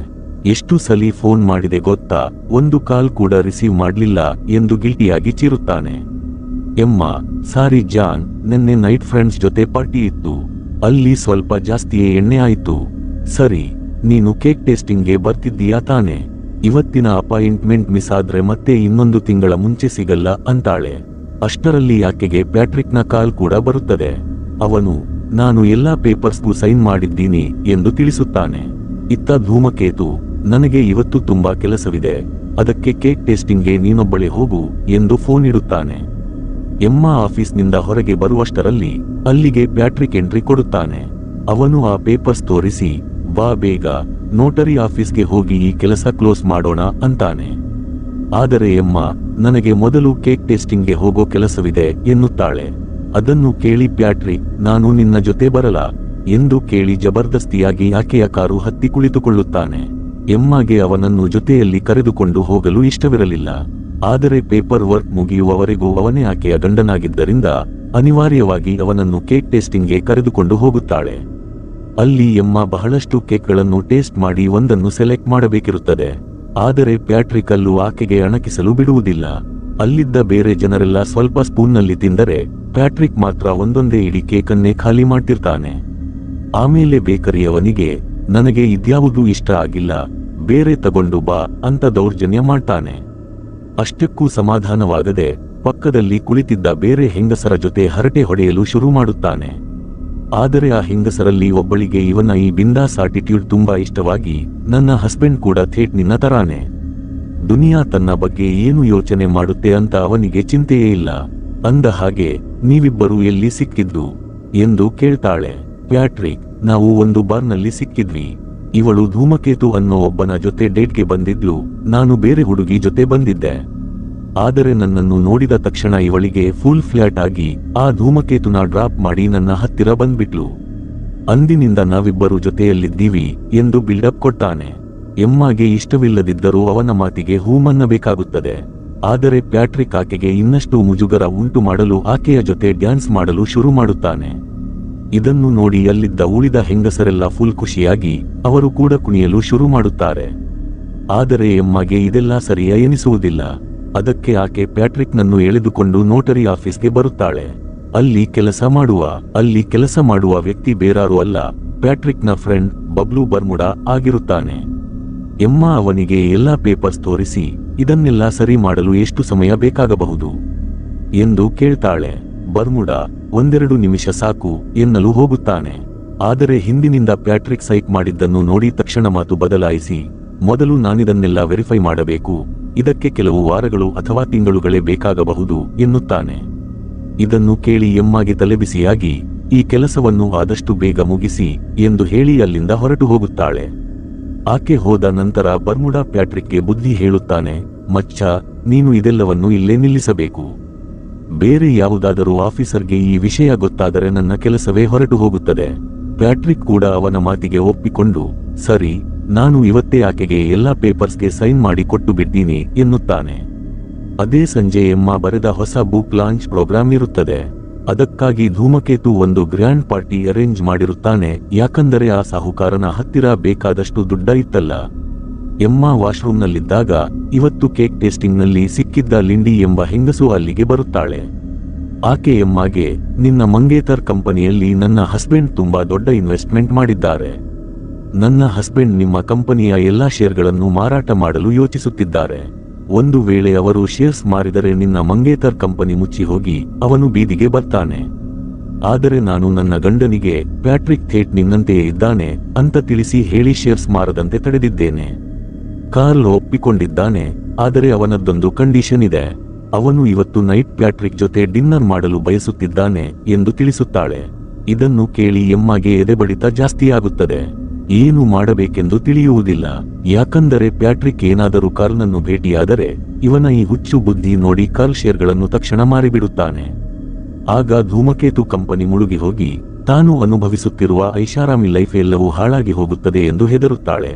Speaker 1: ಎಷ್ಟು ಸಲಿ ಫೋನ್ ಮಾಡಿದೆ ಗೊತ್ತಾ? ಒಂದು ಕಾಲ್ ಕೂಡ ರಿಸೀವ್ ಮಾಡ್ಲಿಲ್ಲ ಎಂದು ಗಿಲ್ಟಿಯಾಗಿ ಚೀರುತ್ತಾನೆ. ಎಮ್ಮ, ಸಾರಿ ಜಾನ್, ನಿನ್ನೆ ನೈಟ್ ಫ್ರೆಂಡ್ಸ್ ಜೊತೆ ಪಾರ್ಟಿ ಇತ್ತು, ಅಲ್ಲಿ ಸ್ವಲ್ಪ ಜಾಸ್ತಿಯೇ ಎಣ್ಣೆ ಆಯ್ತು. ಸರಿ, ನೀನು ಕೇಕ್ ಟೇಸ್ಟಿಂಗ್ಗೆ ಬರ್ತಿದ್ದೀಯಾ ತಾನೆ? ಇವತ್ತಿನ ಅಪಾಯಿಂಟ್ಮೆಂಟ್ ಮಿಸ್ ಆದ್ರೆ ಮತ್ತೆ 1 ತಿಂಗಳ ಮುಂಚೆ ಸಿಗಲ್ಲ ಅಂತಾಳೆ. ಅಷ್ಟರಲ್ಲಿ ಆಕೆಗೆ ಪ್ಯಾಟ್ರಿಕ್ನ ಕಾಲ್ ಕೂಡ ಬರುತ್ತದೆ. ಅವನು, ನಾನು ಎಲ್ಲಾ ಪೇಪರ್ಸ್ಗೂ ಸೈನ್ ಮಾಡಿದ್ದೀನಿ ಎಂದು ತಿಳಿಸುತ್ತಾನೆ. ಇತ್ತ ಧೂಮಕೇತು, ನನಗೆ ಇವತ್ತು ತುಂಬಾ ಕೆಲಸವಿದೆ, ಅದಕ್ಕೆ ಕೇಕ್ ಟೇಸ್ಟಿಂಗ್ಗೆ ನೀನೊಬ್ಬಳೇ ಹೋಗು ಎಂದು ಫೋನ್ ಇಡುತ್ತಾನೆ. ಎಮ್ಮ ಆಫೀಸ್ನಿಂದ ಹೊರಗೆ ಬರುವಷ್ಟರಲ್ಲಿ ಅಲ್ಲಿಗೆ ಪ್ಯಾಟ್ರಿಕ್ ಎಂಟ್ರಿ ಕೊಡುತ್ತಾನೆ. ಅವನು ಆ ಪೇಪರ್ಸ್ ತೋರಿಸಿ, ಬಾ ಬೇಗ ನೋಟರಿ ಆಫೀಸ್ಗೆ ಹೋಗಿ ಈ ಕೆಲಸ ಕ್ಲೋಸ್ ಮಾಡೋಣ ಅಂತಾನೆ. ಆದರೆ ಎಮ್ಮ, ನನಗೆ ಮೊದಲು ಕೇಕ್ ಟೇಸ್ಟಿಂಗ್ಗೆ ಹೋಗೋ ಕೆಲಸವಿದೆ ಎನ್ನುತ್ತಾಳೆ. ಅದನ್ನು ಕೇಳಿ ಪ್ಯಾಟ್ರಿಕ್, ನಾನು ನಿನ್ನ ಜೊತೆ ಬರಲ ಎಂದು ಕೇಳಿ ಜಬರ್ದಸ್ತಿಯಾಗಿ ಆಕೆಯ ಕಾರು ಹತ್ತಿ ಕುಳಿತುಕೊಳ್ಳುತ್ತಾನೆ. ಎಮ್ಮಗೆ ಅವನನ್ನು ಜೊತೆಯಲ್ಲಿ ಕರೆದುಕೊಂಡು ಹೋಗಲು ಇಷ್ಟವಿರಲಿಲ್ಲ. ಆದರೆ ಪೇಪರ್ ವರ್ಕ್ ಮುಗಿಯುವವರೆಗೂ ಅವನೇ ಆಕೆಯ ಗಂಡನಾಗಿದ್ದರಿಂದ ಅನಿವಾರ್ಯವಾಗಿ ಅವನನ್ನು ಕೇಕ್ ಟೇಸ್ಟಿಂಗ್ಗೆ ಕರೆದುಕೊಂಡು ಹೋಗುತ್ತಾಳೆ. ಅಲ್ಲಿ ಎಮ್ಮ ಬಹಳಷ್ಟು ಕೇಕ್ಗಳನ್ನು ಟೇಸ್ಟ್ ಮಾಡಿ ಒಂದನ್ನು ಸೆಲೆಕ್ಟ್ ಮಾಡಬೇಕಿರುತ್ತದೆ. ಆದರೆ ಪ್ಯಾಟ್ರಿಕ್ ಅಲ್ಲೂ ಆಕೆಗೆ ಅಣಕಿಸಲು ಬಿಡುವುದಿಲ್ಲ. ಅಲ್ಲಿದ್ದ ಬೇರೆ ಜನರೆಲ್ಲ ಸ್ವಲ್ಪ ಸ್ಪೂನ್ನಲ್ಲಿ ತಿಂದರೆ ಪ್ಯಾಟ್ರಿಕ್ ಮಾತ್ರ ಒಂದೊಂದೇ ಇಡೀ ಕೇಕನ್ನೇ ಖಾಲಿ ಮಾಡ್ತಿರ್ತಾನೆ. ಆಮೇಲೆ ಬೇಕರಿಯವನಿಗೆ, ನನಗೆ ಇದ್ಯಾವುದೂ ಇಷ್ಟ ಆಗಿಲ್ಲ, ಬೇರೆ ತಗೊಂಡು ಬಾ ಅಂತ ದೌರ್ಜನ್ಯ ಮಾಡ್ತಾನೆ. ಅಷ್ಟಕ್ಕೂ ಸಮಾಧಾನವಾಗದೆ ಪಕ್ಕದಲ್ಲಿ ಕುಳಿತಿದ್ದ ಬೇರೆ ಹೆಂಗಸರ ಜೊತೆ ಹರಟೆ ಹೊಡೆಯಲು ಶುರು ಮಾಡುತ್ತಾನೆ. ಆದರೆ ಆ ಹೆಂಗಸರಲ್ಲಿ ಒಬ್ಬಳಿಗೆ ಇವನ ಈ ಬಿಂದಾಸ್ ಆಟಿಟ್ಯೂಡ್ ತುಂಬಾ ಇಷ್ಟವಾಗಿ, ನನ್ನ ಹಸ್ಬೆಂಡ್ ಕೂಡ ಥೇಟ್ ನಿನ್ನ ತರಾನೆ, ದುನಿಯಾ ತನ್ನ ಬಗ್ಗೆ ಏನು ಯೋಚನೆ ಮಾಡುತ್ತೆ ಅಂತ ಅವನಿಗೆ ಚಿಂತೆಯೇ ಇಲ್ಲ. ಅಂದ ಹಾಗೆ ನೀವಿಬ್ಬರು ಎಲ್ಲಿ ಸಿಕ್ಕಿದ್ದು ಎಂದು ಕೇಳ್ತಾಳೆ. ಪ್ಯಾಟ್ರಿಕ್, ನಾವು ಒಂದು ಬಾರ್ನಲ್ಲಿ ಸಿಕ್ಕಿದ್ವಿ. ಇವಳು ಧೂಮಕೇತು ಅನ್ನೋ ಒಬ್ಬನ ಜೊತೆ ಡೇಟ್ಗೆ ಬಂದಿದ್ಲು, ನಾನು ಬೇರೆ ಹುಡುಗಿ ಜೊತೆ ಬಂದಿದ್ದೆ. ಆದರೆ ನನ್ನನ್ನು ನೋಡಿದ ತಕ್ಷಣ ಇವಳಿಗೆ ಫುಲ್ ಫ್ಲಾಟ್ ಆಗಿ ಆ ಧೂಮಕೇತುನ ಡ್ರಾಪ್ ಮಾಡಿ ನನ್ನ ಹತ್ತಿರ ಬಂದ್ಬಿಟ್ಲು. ಅಂದಿನಿಂದ ನಾವಿಬ್ಬರು ಜೊತೆಯಲ್ಲಿದ್ದೀವಿ ಎಂದು ಬಿಲ್ಡಪ್ ಕೊಡ್ತಾನೆ. ಎಮ್ಮಗೆ ಇಷ್ಟವಿಲ್ಲದಿದ್ದರೂ ಅವನ ಮಾತಿಗೆ ಹೂಮನ್ನಬೇಕಾಗುತ್ತದೆ. ಆದರೆ ಪ್ಯಾಟ್ರಿಕ್ ಆಕೆಗೆ ಇನ್ನಷ್ಟು ಮುಜುಗರ ಉಂಟು ಮಾಡಲು ಆಕೆಯ ಜೊತೆ ಡ್ಯಾನ್ಸ್ ಮಾಡಲು ಶುರು ಮಾಡುತ್ತಾನೆ. ಇದನ್ನು ನೋಡಿ ಅಲ್ಲಿದ್ದ ಉಳಿದ ಹೆಂಗಸರೆಲ್ಲ ಫುಲ್ ಖುಷಿಯಾಗಿ ಅವರು ಕೂಡ ಕುಣಿಯಲು ಶುರು ಮಾಡುತ್ತಾರೆ. ಆದರೆ ಎಮ್ಮಗೆ ಇದೆಲ್ಲ ಸರಿಯ ಎನಿಸುವುದಿಲ್ಲ. ಅದಕ್ಕೆ ಆಕೆ ಪ್ಯಾಟ್ರಿಕ್ನನ್ನು ಎಳೆದುಕೊಂಡು ನೋಟರಿ ಆಫೀಸ್ಗೆ ಬರುತ್ತಾಳೆ. ಅಲ್ಲಿ ಕೆಲಸ ಮಾಡುವ ವ್ಯಕ್ತಿ ಬೇರಾರೂ ಅಲ್ಲ, ಪ್ಯಾಟ್ರಿಕ್ನ ಫ್ರೆಂಡ್ ಬಬ್ಲು ಬರ್ಮುಡಾ ಆಗಿರುತ್ತಾನೆ. ಎಮ್ಮ ಅವನಿಗೆ ಎಲ್ಲಾ ಪೇಪರ್ಸ್ ತೋರಿಸಿ, ಇದನ್ನೆಲ್ಲ ಸರಿ ಮಾಡಲು ಎಷ್ಟು ಸಮಯ ಬೇಕಾಗಬಹುದು ಎಂದು ಕೇಳ್ತಾಳೆ. ಬರ್ಮುಡಾ, 1-2 ನಿಮಿಷ ಸಾಕು ಎನ್ನಲು ಹೋಗುತ್ತಾನೆ. ಆದರೆ ಹಿಂದಿನಿಂದ ಪ್ಯಾಟ್ರಿಕ್ ಸೈಕ್ ಮಾಡಿದ್ದನ್ನು ನೋಡಿ ತಕ್ಷಣ ಮಾತು ಬದಲಾಯಿಸಿ, ಮೊದಲು ನಾನಿದನ್ನೆಲ್ಲ ವೆರಿಫೈ ಮಾಡಬೇಕು, ಇದಕ್ಕೆ ಕೆಲವು ವಾರಗಳು ಅಥವಾ ತಿಂಗಳುಗಳೇ ಬೇಕಾಗಬಹುದು ಎನ್ನುತ್ತಾನೆ. ಇದನ್ನು ಕೇಳಿ ಎಮ್ಮಗೆ ತಲೆಬಿಸಿಯಾಗಿ, ಈ ಕೆಲಸವನ್ನು ಆದಷ್ಟು ಬೇಗ ಮುಗಿಸಿ ಎಂದು ಹೇಳಿ ಅಲ್ಲಿಂದ ಹೊರಟು ಹೋಗುತ್ತಾಳೆ. ಆಕೆ ಹೋದ ನಂತರ ಬರ್ಮುಡಾ ಪ್ಯಾಟ್ರಿಕ್ಗೆ ಬುದ್ಧಿ ಹೇಳುತ್ತಾನೆ, ಮಚ್ಚ, ನೀನು ಇದೆಲ್ಲವನ್ನು ಇಲ್ಲೇ ನಿಲ್ಲಿಸಬೇಕು. ಬೇರೆ ಯಾವುದಾದರೂ ಆಫೀಸರ್ಗೆ ಈ ವಿಷಯ ಗೊತ್ತಾದರೆ ನನ್ನ ಕೆಲಸವೇ ಹೊರಟು ಹೋಗುತ್ತದೆ. ಪ್ಯಾಟ್ರಿಕ್ ಕೂಡ ಅವನ ಮಾತಿಗೆ ಒಪ್ಪಿಕೊಂಡು, ಸರಿ, ನಾನು ಇವತ್ತೇ ಆಕೆಗೆ ಎಲ್ಲಾ ಪೇಪರ್ಸ್ಗೆ ಸೈನ್ ಮಾಡಿ ಕೊಟ್ಟು ಬಿಡ್ತೀನಿ ಎನ್ನುತ್ತಾನೆ. ಅದೇ ಸಂಜೆ ಎಮ್ಮ ಬರೆದ ಹೊಸ ಬುಕ್ ಲಾಂಚ್ ಪ್ರೋಗ್ರಾಂ ಇರುತ್ತದೆ. ಅದಕ್ಕಾಗಿ ಧೂಮಕೇತು ಒಂದು ಗ್ರ್ಯಾಂಡ್ ಪಾರ್ಟಿ ಅರೇಂಜ್ ಮಾಡಿರುತ್ತಾನೆ, ಯಾಕಂದರೆ ಆ ಸಾಹುಕಾರನ ಹತ್ತಿರ ಬೇಕಾದಷ್ಟು ದುಡ್ಡ ಇತ್ತಲ್ಲ. ಎಮ್ಮ ವಾಶ್ರೂಮ್ನಲ್ಲಿದ್ದಾಗ ಇವತ್ತು ಕೇಕ್ ಟೇಸ್ಟಿಂಗ್ನಲ್ಲಿ ಸಿಕ್ಕಿದ್ದ ಲಿಂಡಿ ಎಂಬ ಹೆಂಗಸು ಅಲ್ಲಿಗೆ ಬರುತ್ತಾಳೆ. ಆಕೆ ಎಮ್ಮಗೆ, ನಿನ್ನ ಮಂಗೇತರ್ ಕಂಪನಿಯಲ್ಲಿ ನನ್ನ ಹಸ್ಬೆಂಡ್ ತುಂಬಾ ದೊಡ್ಡ ಇನ್ವೆಸ್ಟ್ಮೆಂಟ್ ಮಾಡಿದ್ದಾರೆ. ನನ್ನ ಹಸ್ಬೆಂಡ್ ನಿಮ್ಮ ಕಂಪನಿಯ ಎಲ್ಲಾ ಶೇರ್ಗಳನ್ನು ಮಾರಾಟ ಮಾಡಲು ಯೋಚಿಸುತ್ತಿದ್ದಾರೆ. ಒಂದು ವೇಳೆ ಅವರು ಶೇರ್ಸ್ ಮಾರಿದರೆ ನಿನ್ನ ಮಂಗೇತರ್ ಕಂಪನಿ ಮುಚ್ಚಿ ಹೋಗಿ ಅವನು ಬೀದಿಗೆ ಬರ್ತಾನೆ. ಆದರೆ ನಾನು ನನ್ನ ಗಂಡನಿಗೆ ಪ್ಯಾಟ್ರಿಕ್ ಥೇಟ್ ನಿನ್ನಂತೆಯೇ ಇದ್ದಾನೆ ಅಂತ ತಿಳಿಸಿ ಹೇಳಿ ಶೇರ್ಸ್ ಮಾರದಂತೆ ತಡೆದಿದ್ದೇನೆ. ಕಾರ್ಲ್ ಒಪ್ಪಿಕೊಂಡಿದ್ದಾನೆ, ಆದರೆ ಅವನದ್ದೊಂದು ಕಂಡೀಷನ್ ಇದೆ. ಅವನು ಇವತ್ತು ನೈಟ್ ಪ್ಯಾಟ್ರಿಕ್ ಜೊತೆ ಡಿನ್ನರ್ ಮಾಡಲು ಬಯಸುತ್ತಿದ್ದಾನೆ ಎಂದು ತಿಳಿಸುತ್ತಾಳೆ. ಇದನ್ನು ಕೇಳಿ ಎಮ್ಮಗೆ ಎದೆಬಡಿತ ಜಾಸ್ತಿಯಾಗುತ್ತದೆ. ಏನು ಮಾಡಬೇಕೆಂದು ತಿಳಿಯುವುದಿಲ್ಲ. ಯಾಕಂದರೆ ಪ್ಯಾಟ್ರಿಕ್ ಏನಾದರೂ ಕಾರ್ಲ್ನನ್ನು ಭೇಟಿಯಾದರೆ ಇವನ ಈ ಹುಚ್ಚು ಬುದ್ಧಿ ನೋಡಿ ಕಾರ್ಲ್ ಶೇರ್ಗಳನ್ನು ತಕ್ಷಣ ಮಾರಿಬಿಡುತ್ತಾನೆ. ಆಗ ಧೂಮಕೇತು ಕಂಪನಿ ಮುಳುಗಿ ಹೋಗಿ ತಾನು ಅನುಭವಿಸುತ್ತಿರುವ ಐಷಾರಾಮಿ ಲೈಫ್ ಎಲ್ಲವೂ ಹಾಳಾಗಿ ಹೋಗುತ್ತದೆ ಎಂದು ಹೆದರುತ್ತಾಳೆ.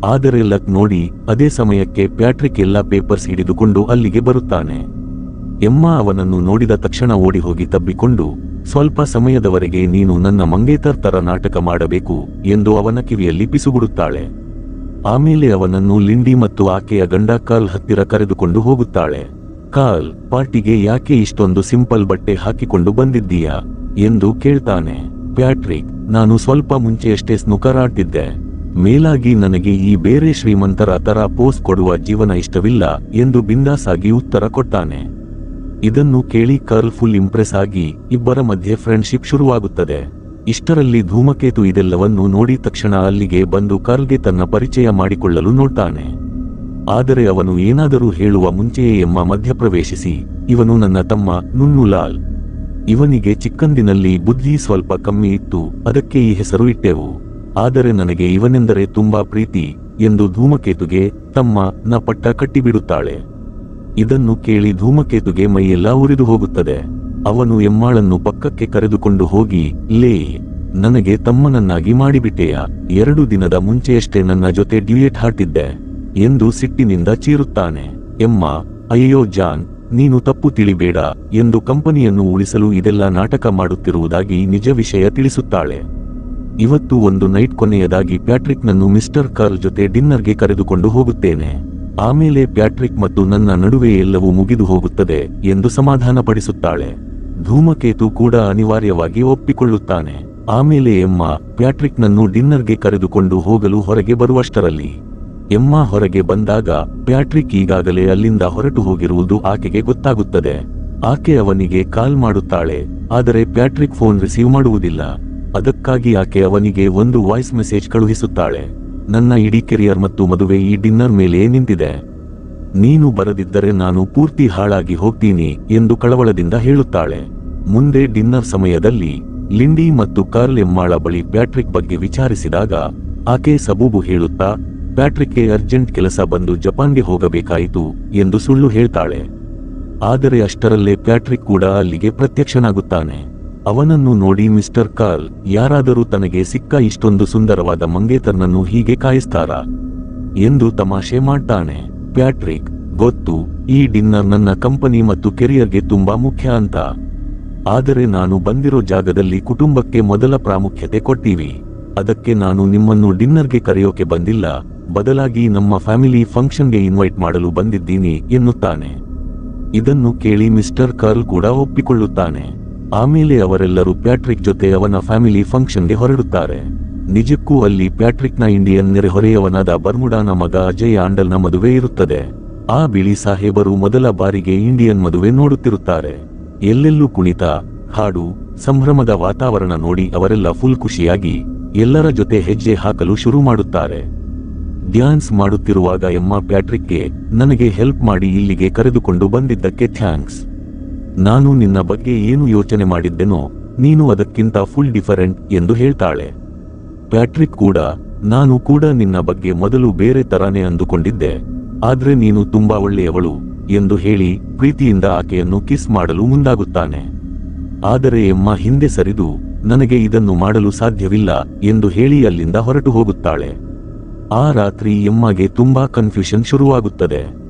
Speaker 1: ಆದರೆ ಲಕ್ ನೋಡಿ ಅದೇ ಸಮಯಕ್ಕೆ ಪ್ಯಾಟ್ರಿಕ್ ಎಲ್ಲಾ ಪೇಪರ್ಸ್ ಹಿಡಿದುಕೊಂಡು ಅಲ್ಲಿಗೆ ಬರುತ್ತಾನೆ. ಎಮ್ಮ ಅವನನ್ನು ನೋಡಿದ ತಕ್ಷಣ ಓಡಿ ಹೋಗಿ ತಬ್ಬಿಕೊಂಡು, ಸ್ವಲ್ಪ ಸಮಯದವರೆಗೆ ನೀನು ನನ್ನ ಮಂಗೇತರ್ ತರ ನಾಟಕ ಮಾಡಬೇಕು ಎಂದು ಅವನ ಕಿವಿಯಲ್ಲಿ ಪಿಸುಗುಡುತ್ತಾಳೆ. ಆಮೇಲೆ ಅವನನ್ನು ಲಿಂಡಿ ಮತ್ತು ಆಕೆಯ ಗಂಡ ಕಾರ್ಲ್ ಹತ್ತಿರ ಕರೆದುಕೊಂಡು ಹೋಗುತ್ತಾಳೆ. ಕಾರ್ಲ್, ಪಾರ್ಟಿಗೆ ಯಾಕೆ ಇಷ್ಟೊಂದು ಸಿಂಪಲ್ ಬಟ್ಟೆ ಹಾಕಿಕೊಂಡು ಬಂದಿದ್ದೀಯಾ ಎಂದು ಕೇಳ್ತಾನೆ. ಪ್ಯಾಟ್ರಿಕ್, ನಾನು ಸ್ವಲ್ಪ ಮುಂಚೆಯಷ್ಟೇ ಸ್ನೂಕರ್ ಆಡ್ತಿದ್ದೆ. ಮೇಲಾಗಿ ನನಗೆ ಈ ಬೇರೆ ಶ್ರೀಮಂತರ ತರ ಪೋಸ್ ಕೊಡುವ ಜೀವನ ಇಷ್ಟವಿಲ್ಲ ಎಂದು ಬಿಂದಾಸ್ ಆಗಿ ಉತ್ತರ ಕೊಡ್ತಾನೆ. ಇದನ್ನು ಕೇಳಿ ಕಾರ್ಲ್ ಫುಲ್ ಇಂಪ್ರೆಸ್ ಆಗಿ ಇಬ್ಬರ ಮಧ್ಯೆ ಫ್ರೆಂಡ್ಶಿಪ್ ಶುರುವಾಗುತ್ತದೆ. ಇಷ್ಟರಲ್ಲಿ ಧೂಮಕೇತು ಇದೆಲ್ಲವನ್ನು ನೋಡಿ ತಕ್ಷಣ ಅಲ್ಲಿಗೆ ಬಂದು ಕಾರ್ಲ್ಗೆ ತನ್ನ ಪರಿಚಯ ಮಾಡಿಕೊಳ್ಳಲು ನೋಡ್ತಾನೆ. ಆದರೆ ಅವನು ಏನಾದರೂ ಹೇಳುವ ಮುಂಚೆಯೇ ಎಮ್ಮ ಮಧ್ಯಪ್ರವೇಶಿಸಿ, ಇವನು ನನ್ನ ತಮ್ಮ ನುನ್ನುಲಾಲ್. ಇವನಿಗೆ ಚಿಕ್ಕಂದಿನಲ್ಲಿ ಬುದ್ಧಿ ಸ್ವಲ್ಪ ಕಮ್ಮಿ ಇತ್ತು, ಅದಕ್ಕೆ ಈ ಹೆಸರು ಇಟ್ಟೆವು. ಆದರೆ ನನಗೆ ಇವನೆಂದರೆ ತುಂಬಾ ಪ್ರೀತಿ ಎಂದು ಧೂಮಕೇತುಗೆ ತಮ್ಮ ನ ಪಟ್ಟ ಕಟ್ಟಿಬಿಡುತ್ತಾಳೆ. ಇದನ್ನು ಕೇಳಿ ಧೂಮಕೇತುಗೆ ಮೈಯೆಲ್ಲ ಉರಿದು ಹೋಗುತ್ತದೆ. ಅವನು ಎಮ್ಮಾಳನ್ನು ಪಕ್ಕಕ್ಕೆ ಕರೆದುಕೊಂಡು ಹೋಗಿ, ಲೇ, ನನಗೆ ತಮ್ಮನನ್ನಾಗಿ ಮಾಡಿಬಿಟ್ಟೆಯಾ? 2 ದಿನದ ಮುಂಚೆಯಷ್ಟೇ ನನ್ನ ಜೊತೆ ಡ್ಯೂಯೆಟ್ ಹಾಡ್ತಿದ್ದೆ ಎಂದು ಸಿಟ್ಟಿನಿಂದ ಚೀರುತ್ತಾನೆ. ಎಮ್ಮಾ, ಅಯ್ಯೋ ಜಾನ್, ನೀನು ತಪ್ಪು ತಿಳಿಬೇಡ ಎಂದು ಕಂಪನಿಯನ್ನು ಉಳಿಸಲು ಇದೆಲ್ಲ ನಾಟಕ ಮಾಡುತ್ತಿರುವುದಾಗಿ ನಿಜ ವಿಷಯ ತಿಳಿಸುತ್ತಾಳೆ. ಇವತ್ತು ಒಂದು ನೈಟ್ ಕೊನೆಯದಾಗಿ ಪ್ಯಾಟ್ರಿಕ್ನನ್ನು ಮಿಸ್ಟರ್ ಕಾರ್ಲ್ ಜೊತೆ ಡಿನ್ನರ್ಗೆ ಕರೆದುಕೊಂಡು ಹೋಗುತ್ತೇನೆ. ಆಮೇಲೆ ಪ್ಯಾಟ್ರಿಕ್ ಮತ್ತು ನನ್ನ ನಡುವೆ ಎಲ್ಲವೂ ಮುಗಿದು ಹೋಗುತ್ತದೆ ಎಂದು ಸಮಾಧಾನಪಡಿಸುತ್ತಾಳೆ. ಧೂಮಕೇತು ಕೂಡ ಅನಿವಾರ್ಯವಾಗಿ ಒಪ್ಪಿಕೊಳ್ಳುತ್ತಾನೆ. ಆಮೇಲೆ ಎಮ್ಮಾ ಪ್ಯಾಟ್ರಿಕ್ನನ್ನು ಡಿನ್ನರ್ಗೆ ಕರೆದುಕೊಂಡು ಹೋಗಲು ಹೊರಗೆ ಬರುವಷ್ಟರಲ್ಲಿ ಎಮ್ಮಾ ಹೊರಗೆ ಬಂದಾಗ ಪ್ಯಾಟ್ರಿಕ್ ಈಗಾಗಲೇ ಅಲ್ಲಿಂದ ಹೊರಟು ಹೋಗಿರುವುದು ಆಕೆಗೆ ಗೊತ್ತಾಗುತ್ತದೆ. ಆಕೆ ಅವನಿಗೆ ಕಾಲ್ ಮಾಡುತ್ತಾಳೆ, ಆದರೆ ಪ್ಯಾಟ್ರಿಕ್ ಫೋನ್ ರಿಸೀವ್ ಮಾಡುವುದಿಲ್ಲ. ಅದಕ್ಕಾಗಿ ಆಕೆ ಅವನಿಗೆ ಒಂದು ವಾಯ್ಸ್ ಮೆಸೇಜ್ ಕಳುಹಿಸುತ್ತಾಳೆ. ನನ್ನ ಇಡೀ ಕೆರಿಯರ್ ಮತ್ತು ಮದುವೆ ಈ ಡಿನ್ನರ್ ಮೇಲೆ ನಿಂತಿದೆ. ನೀನು ಬರದಿದ್ದರೆ ನಾನು ಪೂರ್ತಿ ಹಾಳಾಗಿ ಹೋಗ್ತೀನಿ ಎಂದು ಕಳವಳದಿಂದ ಹೇಳುತ್ತಾಳೆ. ಮುಂದೆ ಡಿನ್ನರ್ ಸಮಯದಲ್ಲಿ ಲಿಂಡಿ ಮತ್ತು ಕಾರ್ಲ್ ಎಮ್ಮಾಳ ಬಳಿ ಪ್ಯಾಟ್ರಿಕ್ ಬಗ್ಗೆ ವಿಚಾರಿಸಿದಾಗ ಆಕೆ ಸಬೂಬು ಹೇಳುತ್ತಾ ಪ್ಯಾಟ್ರಿಕ್ಗೆ ಅರ್ಜೆಂಟ್ ಕೆಲಸ ಬಂದು ಜಪಾನ್ಗೆ ಹೋಗಬೇಕಾಯಿತು ಎಂದು ಸುಳ್ಳು ಹೇಳ್ತಾಳೆ. ಆದರೆ ಅಷ್ಟರಲ್ಲೇ ಪ್ಯಾಟ್ರಿಕ್ ಕೂಡ ಅಲ್ಲಿಗೆ ಪ್ರತ್ಯಕ್ಷನಾಗುತ್ತಾನೆ. ಅವನನ್ನು ನೋಡಿ ಮಿಸ್ಟರ್ ಕಾರ್ಲ್, ಯಾರಾದರೂ ತನಗೆ ಸಿಕ್ಕ ಇಷ್ಟೊಂದು ಸುಂದರವಾದ ಮಂಗೇತರ್ನನ್ನು ಹೀಗೆ ಕಾಯಿಸ್ತಾರಾ ಎಂದು ತಮಾಷೆ ಮಾಡ್ತಾನೆ. ಪ್ಯಾಟ್ರಿಕ್, ಗೊತ್ತು, ಈ ಡಿನ್ನರ್ ನನ್ನ ಕಂಪನಿ ಮತ್ತು ಕೆರಿಯರ್ಗೆ ತುಂಬಾ ಮುಖ್ಯ ಅಂತ. ಆದರೆ ನಾನು ಬಂದಿರೋ ಜಾಗದಲ್ಲಿ ಕುಟುಂಬಕ್ಕೆ ಮೊದಲ ಪ್ರಾಮುಖ್ಯತೆ ಕೊಡ್ತೀವಿ. ಅದಕ್ಕೆ ನಾನು ನಿಮ್ಮನ್ನು ಡಿನ್ನರ್ಗೆ ಕರೆಯೋಕೆ ಬಂದಿಲ್ಲ, ಬದಲಾಗಿ ನಮ್ಮ ಫ್ಯಾಮಿಲಿ ಫಂಕ್ಷನ್ಗೆ ಇನ್ವೈಟ್ ಮಾಡಲು ಬಂದಿದ್ದೀನಿ ಎನ್ನುತ್ತಾನೆ. ಇದನ್ನು ಕೇಳಿ ಮಿಸ್ಟರ್ ಕಾರ್ಲ್ ಕೂಡ ಒಪ್ಪಿಕೊಳ್ಳುತ್ತಾನೆ. ಆಮೇಲೆ ಅವರೆಲ್ಲರೂ ಪ್ಯಾಟ್ರಿಕ್ ಜೊತೆ ಅವನ ಫ್ಯಾಮಿಲಿ ಫಂಕ್ಷನ್ಗೆ ಹೊರಡುತ್ತಾರೆ. ನಿಜಕ್ಕೂ ಅಲ್ಲಿ ಪ್ಯಾಟ್ರಿಕ್ನ ಇಂಡಿಯನ್ ನೆರೆಹೊರೆಯವನಾದ ಬರ್ಮುಡಾನ ಮಗ ಅಜಯ್ ಆಂಡಲ್ನ ಮದುವೆ ಇರುತ್ತದೆ. ಆ ಬಿಳಿ ಸಾಹೇಬರು ಮೊದಲ ಬಾರಿಗೆ ಇಂಡಿಯನ್ ಮದುವೆ ನೋಡುತ್ತಿರುತ್ತಾರೆ. ಎಲ್ಲೆಲ್ಲೂ ಕುಣಿತ, ಹಾಡು, ಸಂಭ್ರಮದ ವಾತಾವರಣ ನೋಡಿ ಅವರೆಲ್ಲ ಫುಲ್ ಖುಷಿಯಾಗಿ ಎಲ್ಲರ ಜೊತೆ ಹೆಜ್ಜೆ ಹಾಕಲು ಶುರು ಮಾಡುತ್ತಾರೆ. ಡ್ಯಾನ್ಸ್ ಮಾಡುತ್ತಿರುವಾಗ ಎಮ್ಮಾ ಪ್ಯಾಟ್ರಿಕ್ಗೆ, ನನಗೆ ಹೆಲ್ಪ್ ಮಾಡಿ ಇಲ್ಲಿಗೆ ಕರೆದುಕೊಂಡು ಬಂದಿದ್ದಕ್ಕೆ ಥ್ಯಾಂಕ್ಸ್. ನಾನು ನಿನ್ನ ಬಗ್ಗೆ ಏನು ಯೋಚನೆ ಮಾಡಿದ್ದೆನೋ ನೀನು ಅದಕ್ಕಿಂತ ಫುಲ್ ಡಿಫರೆಂಟ್ ಎಂದು ಹೇಳ್ತಾಳೆ. ಪ್ಯಾಟ್ರಿಕ್ ಕೂಡ, ನಾನು ಕೂಡ ನಿನ್ನ ಬಗ್ಗೆ ಮೊದಲು ಬೇರೆ ತರಾನೇ ಅಂದುಕೊಂಡಿದ್ದೆ, ಆದ್ರೆ ನೀನು ತುಂಬಾ ಒಳ್ಳೆಯವಳು ಎಂದು ಹೇಳಿ ಪ್ರೀತಿಯಿಂದ ಆಕೆಯನ್ನು ಕಿಸ್ ಮಾಡಲು ಮುಂದಾಗುತ್ತಾನೆ. ಆದರೆ ಎಮ್ಮಾ ಹಿಂದೆ ಸರಿದು, ನನಗೆ ಇದನ್ನು ಮಾಡಲು ಸಾಧ್ಯವಿಲ್ಲ ಎಂದು ಹೇಳಿ ಅಲ್ಲಿಂದ ಹೊರಟು ಹೋಗುತ್ತಾಳೆ. ಆ ರಾತ್ರಿ ಎಮ್ಮಾಗೆ ತುಂಬಾ ಕನ್ಫ್ಯೂಷನ್ ಶುರುವಾಗುತ್ತದೆ.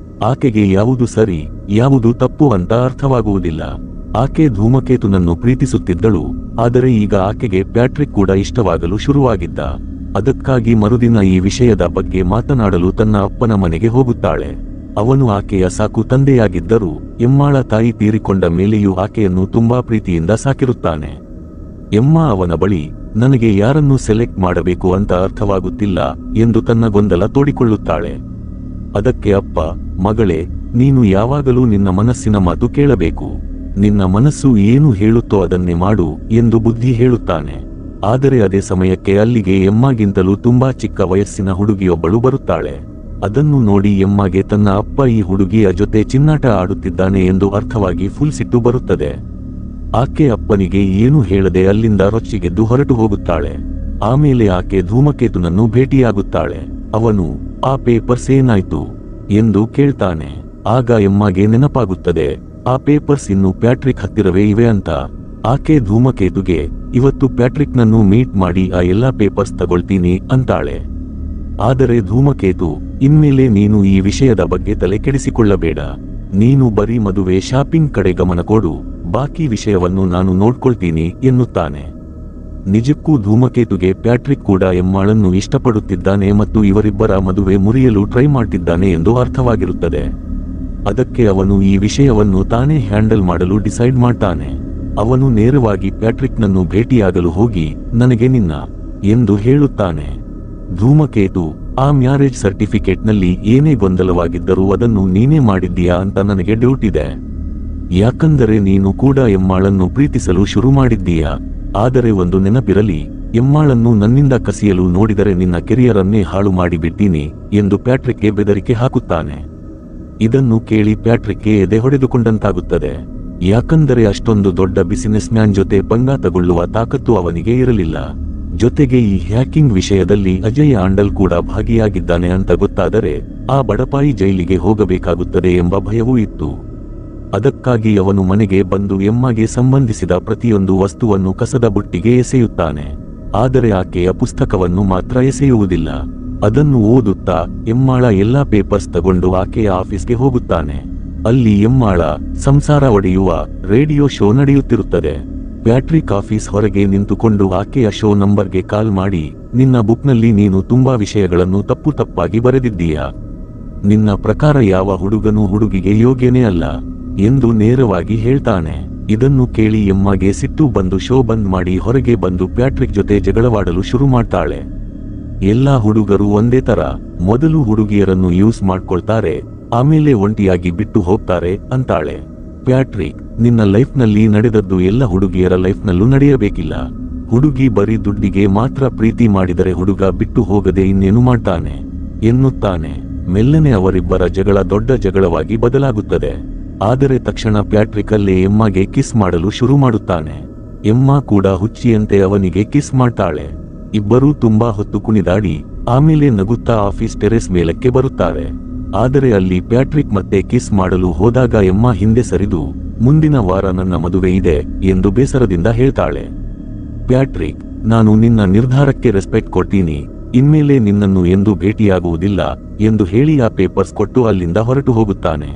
Speaker 1: ಆಕೆಗೆ ಯಾವುದು ಸರಿ, ಯಾವುದು ತಪ್ಪು ಅಂತ ಅರ್ಥವಾಗುವುದಿಲ್ಲ. ಆಕೆ ಧೂಮಕೇತುನನ್ನು ಪ್ರೀತಿಸುತ್ತಿದ್ದಳು, ಆದರೆ ಈಗ ಆಕೆಗೆ ಪ್ಯಾಟ್ರಿಕ್ ಕೂಡ ಇಷ್ಟವಾಗಲು ಶುರುವಾಗಿದ್ದ. ಅದಕ್ಕಾಗಿ ಮರುದಿನ ಈ ವಿಷಯದ ಬಗ್ಗೆ ಮಾತನಾಡಲು ತನ್ನ ಅಪ್ಪನ ಮನೆಗೆ ಹೋಗುತ್ತಾಳೆ. ಅವನು ಆಕೆಯ ಸಾಕು ತಂದೆಯಾಗಿದ್ದರೂ ಎಮ್ಮಾಳ ತಾಯಿ ತೀರಿಕೊಂಡ ಮೇಲೆಯೂ ಆಕೆಯನ್ನು ತುಂಬಾ ಪ್ರೀತಿಯಿಂದ ಸಾಕಿರುತ್ತಾನೆ. ಎಮ್ಮಾ ಅವನ ಬಳಿ, ನನಗೆ ಯಾರನ್ನು ಸೆಲೆಕ್ಟ್ ಮಾಡಬೇಕು ಅಂತ ಅರ್ಥವಾಗುತ್ತಿಲ್ಲ ಎಂದು ತನ್ನ ಗೊಂದಲ ತೋಡಿಕೊಳ್ಳುತ್ತಾಳೆ. ಅದಕ್ಕೆ ಅಪ್ಪ, ಮಗಳೇ, ನೀನು ಯಾವಾಗಲೂ ನಿನ್ನ ಮನಸ್ಸಿನ ಮಾತು ಕೇಳಬೇಕು. ನಿನ್ನ ಮನಸ್ಸು ಏನು ಹೇಳುತ್ತೋ ಅದನ್ನೇ ಮಾಡು ಎಂದು ಬುದ್ಧಿ ಹೇಳುತ್ತಾನೆ. ಆದರೆ ಅದೇ ಸಮಯಕ್ಕೆ ಅಲ್ಲಿಗೆ ಎಮ್ಮಾಗಿಂತಲೂ ತುಂಬಾ ಚಿಕ್ಕ ವಯಸ್ಸಿನ ಹುಡುಗಿಯೊಬ್ಬಳು ಬರುತ್ತಾಳೆ. ಅದನ್ನು ನೋಡಿ ಎಮ್ಮಾಗೆ ತನ್ನ ಅಪ್ಪ ಈ ಹುಡುಗಿಯ ಜೊತೆ ಚಿನ್ನಾಟ ಆಡುತ್ತಿದ್ದಾನೆ ಎಂದು ಅರ್ಥವಾಗಿ ಫುಲ್ ಸಿಟ್ಟು ಬರುತ್ತದೆ. ಆಕೆ ಅಪ್ಪನಿಗೆ ಏನು ಹೇಳದೆ ಅಲ್ಲಿಂದ ರೊಚ್ಚಿಗೆದ್ದು ಹೊರಟು ಹೋಗುತ್ತಾಳೆ. ಆಮೇಲೆ ಆಕೆ ಧೂಮಕೇತುನನ್ನು ಭೇಟಿಯಾಗುತ್ತಾಳೆ. ಅವನು, ಆ ಪೇಪರ್ಸ್ ಏನಾಯ್ತು ಎಂದು ಕೇಳ್ತಾನೆ. ಆಗ ಎಮ್ಮಾಗೆ ನೆನಪಾಗುತ್ತದೆ, ಆ ಪೇಪರ್ಸ್ ಇನ್ನು ಪ್ಯಾಟ್ರಿಕ್ ಹತ್ತಿರವೇ ಇವೆ ಅಂತ. ಆಕೆ ಧೂಮಕೇತುಗೆ, ಇವತ್ತು ಪ್ಯಾಟ್ರಿಕ್ನನ್ನು ಮೀಟ್ ಮಾಡಿ ಆ ಎಲ್ಲಾ ಪೇಪರ್ಸ್ ತಗೊಳ್ತೀನಿ ಅಂತಾಳೆ. ಆದರೆ ಧೂಮಕೇತು, ಇನ್ಮೇಲೆ ನೀನು ಈ ವಿಷಯದ ಬಗ್ಗೆ ತಲೆ ಕೆಡಿಸಿಕೊಳ್ಳಬೇಡ. ನೀನು ಬರೀ ಮದುವೆ ಶಾಪಿಂಗ್ ಕಡೆ ಗಮನ ಕೊಡು, ಬಾಕಿ ವಿಷಯವನ್ನು ನಾನು ನೋಡ್ಕೊಳ್ತೀನಿ ಎನ್ನುತ್ತಾನೆ. ನಿಜಕ್ಕೂ ಧೂಮಕೇತುಗೆ ಪ್ಯಾಟ್ರಿಕ್ ಕೂಡ ಎಮ್ಮಾಳನ್ನು ಇಷ್ಟಪಡುತ್ತಿದ್ದಾನೆ ಮತ್ತು ಇವರಿಬ್ಬರ ಮದುವೆ ಮುರಿಯಲು ಟ್ರೈ ಮಾಡ್ತಿದ್ದಾನೆ ಎಂದು ಅರ್ಥವಾಗಿರುತ್ತದೆ. ಅದಕ್ಕೆ ಅವನು ಈ ವಿಷಯವನ್ನು ತಾನೇ ಹ್ಯಾಂಡಲ್ ಮಾಡಲು ಡಿಸೈಡ್ ಮಾಡ್ತಾನೆ. ಅವನು ನೇರವಾಗಿ ಪ್ಯಾಟ್ರಿಕ್ನನ್ನು ಭೇಟಿಯಾಗಲು ಹೋಗಿ, ನನಗೆ ನಿನ್ನ ಎಂದು ಹೇಳುತ್ತಾನೆ. ಧೂಮಕೇತು, ಆ ಮ್ಯಾರೇಜ್ ಸರ್ಟಿಫಿಕೇಟ್ನಲ್ಲಿ ಏನೇ ಗೊಂದಲವಾಗಿದ್ದರೂ ಅದನ್ನು ನೀನೇ ಮಾಡಿದ್ದೀಯಾ ಅಂತ ನನಗೆ ಡೌಟ್ ಇದೆ. ಯಾಕಂದರೆ ನೀನು ಕೂಡ ಎಮ್ಮಾಳನ್ನು ಪ್ರೀತಿಸಲು ಶುರು ಮಾಡಿದ್ದೀಯಾ. ಆದರೆ ಒಂದು ನೆನಪಿರಲಿ, ಎಮ್ಮಾಳನ್ನು ನನ್ನಿಂದ ಕಸಿಯಲು ನೋಡಿದರೆ ನಿನ್ನ ಕೆರಿಯರನ್ನೇ ಹಾಳು ಮಾಡಿಬಿಡ್ತೀನಿ ಎಂದು ಪ್ಯಾಟ್ರಿಕ್ಗೆ ಬೆದರಿಕೆ ಹಾಕುತ್ತಾನೆ. ಇದನ್ನು ಕೇಳಿ ಪ್ಯಾಟ್ರಿಕ್ಗೆ ಎದೆ ಹೊಡೆದುಕೊಂಡಂತಾಗುತ್ತದೆ. ಯಾಕಂದರೆ ಅಷ್ಟೊಂದು ದೊಡ್ಡ ಬಿಸಿನೆಸ್ ಮ್ಯಾನ್ ಜೊತೆ ಪಂಗ ತಗೊಳ್ಳುವ ತಾಕತ್ತು ಅವನಿಗೆ ಇರಲಿಲ್ಲ. ಜೊತೆಗೆ ಈ ಹ್ಯಾಕಿಂಗ್ ವಿಷಯದಲ್ಲಿ ಅಜಯ್ ಆಂಡಲ್ ಕೂಡ ಭಾಗಿಯಾಗಿದ್ದಾನೆ ಅಂತ ಗೊತ್ತಾದರೆ ಆ ಬಡಪಾಯಿ ಜೈಲಿಗೆ ಹೋಗಬೇಕಾಗುತ್ತದೆ ಎಂಬ ಭಯವೂ ಇತ್ತು. ಅದಕ್ಕಾಗಿ ಅವನು ಮನೆಗೆ ಬಂದು ಎಮ್ಮಾಗೆ ಸಂಬಂಧಿಸಿದ ಪ್ರತಿಯೊಂದು ವಸ್ತುವನ್ನು ಕಸದ ಬುಟ್ಟಿಗೆ ಎಸೆಯುತ್ತಾನೆ. ಆದರೆ ಆಕೆಯ ಪುಸ್ತಕವನ್ನು ಮಾತ್ರ ಎಸೆಯುವುದಿಲ್ಲ. ಅದನ್ನು ಓದುತ್ತಾ ಎಮ್ಮಾಳ ಎಲ್ಲಾ ಪೇಪರ್ಸ್ ತಗೊಂಡು ಆಕೆಯ ಆಫೀಸ್ಗೆ ಹೋಗುತ್ತಾನೆ. ಅಲ್ಲಿ ಎಮ್ಮಾಳ ಸಂಸಾರ ಒಡೆಯುವ ರೇಡಿಯೋ ಶೋ ನಡೆಯುತ್ತಿರುತ್ತದೆ. ಪ್ಯಾಟ್ರಿಕ್ ಆಫೀಸ್ ಹೊರಗೆ ನಿಂತುಕೊಂಡು ಆಕೆಯ ಶೋ ನಂಬರ್ಗೆ ಕಾಲ್ ಮಾಡಿ, ನಿನ್ನ ಬುಕ್ನಲ್ಲಿ ನೀನು ತುಂಬಾ ವಿಷಯಗಳನ್ನು ತಪ್ಪಾಗಿ ಬರೆದಿದ್ದೀಯಾ. ನಿನ್ನ ಪ್ರಕಾರ ಯಾವ ಹುಡುಗನೂ ಹುಡುಗಿಗೆ ಯೋಗ್ಯನೇ ಅಲ್ಲ ಎಂದು ನೇರವಾಗಿ ಹೇಳ್ತಾನೆ. ಇದನ್ನು ಕೇಳಿ ಎಮ್ಮಗೆ ಸಿಟ್ಟು ಬಂದು ಶೋ ಬಂದ್ ಮಾಡಿ ಹೊರಗೆ ಬಂದು ಪ್ಯಾಟ್ರಿಕ್ ಜೊತೆ ಜಗಳವಾಡಲು ಶುರು ಮಾಡ್ತಾಳೆ. ಎಲ್ಲಾ ಹುಡುಗರು ಒಂದೇ ತರ, ಮೊದಲು ಹುಡುಗಿಯರನ್ನು ಯೂಸ್ ಮಾಡ್ಕೊಳ್ತಾರೆ, ಆಮೇಲೆ ಒಂಟಿಯಾಗಿ ಬಿಟ್ಟು ಹೋಗ್ತಾರೆ ಅಂತಾಳೆ. ಪ್ಯಾಟ್ರಿಕ್, ನಿನ್ನ ಲೈಫ್ನಲ್ಲಿ ನಡೆದದ್ದು ಎಲ್ಲ ಹುಡುಗಿಯರ ಲೈಫ್ನಲ್ಲೂ ನಡೆಯಬೇಕಿಲ್ಲ. ಹುಡುಗಿ ಬರೀ ದುಡ್ಡಿಗೆ ಮಾತ್ರ ಪ್ರೀತಿ ಮಾಡಿದರೆ ಹುಡುಗ ಬಿಟ್ಟು ಹೋಗದೆ ಇನ್ನೇನು ಮಾಡ್ತಾನೆ ಎನ್ನುತ್ತಾನೆ. ಮೆಲ್ಲನೆ ಅವರಿಬ್ಬರ ಜಗಳ ದೊಡ್ಡ ಜಗಳವಾಗಿ ಬದಲಾಗುತ್ತದೆ. ಆದರೆ ತಕ್ಷಣ ಪ್ಯಾಟ್ರಿಕ್ ಅಲ್ಲೇ ಎಮ್ಮಗೆ ಕಿಸ್ ಮಾಡಲು ಶುರು ಮಾಡುತ್ತಾನೆ. ಎಮ್ಮ ಕೂಡ ಹುಚ್ಚಿಯಂತೆ ಅವನಿಗೆ ಕಿಸ್ ಮಾಡ್ತಾಳೆ. ಇಬ್ಬರೂ ತುಂಬಾ ಹೊತ್ತು ಕುಣಿದಾಡಿ ಆಮೇಲೆ ನಗುತ್ತಾ ಆಫೀಸ್ ಟೆರೆಸ್ ಮೇಲಕ್ಕೆ ಬರುತ್ತಾರೆ. ಆದರೆ ಅಲ್ಲಿ ಪ್ಯಾಟ್ರಿಕ್ ಮತ್ತೆ ಕಿಸ್ ಮಾಡಲು ಹೋದಾಗ ಎಮ್ಮ ಹಿಂದೆ ಸರಿದು, ಮುಂದಿನ ವಾರ ನನ್ನ ಮದುವೆ ಇದೆ ಎಂದು ಬೇಸರದಿಂದ ಹೇಳ್ತಾಳೆ. ಪ್ಯಾಟ್ರಿಕ್, ನಾನು ನಿನ್ನ ನಿರ್ಧಾರಕ್ಕೆ ರೆಸ್ಪೆಕ್ಟ್ ಕೊಡ್ತೀನಿ, ಇನ್ಮೇಲೆ ನಿನ್ನನ್ನು ಎಂದೂ ಭೇಟಿಯಾಗುವುದಿಲ್ಲ ಎಂದು ಹೇಳಿ ಆ ಪೇಪರ್ಸ್ ಕೊಟ್ಟು ಅಲ್ಲಿಂದ ಹೊರಟು ಹೋಗುತ್ತಾನೆ.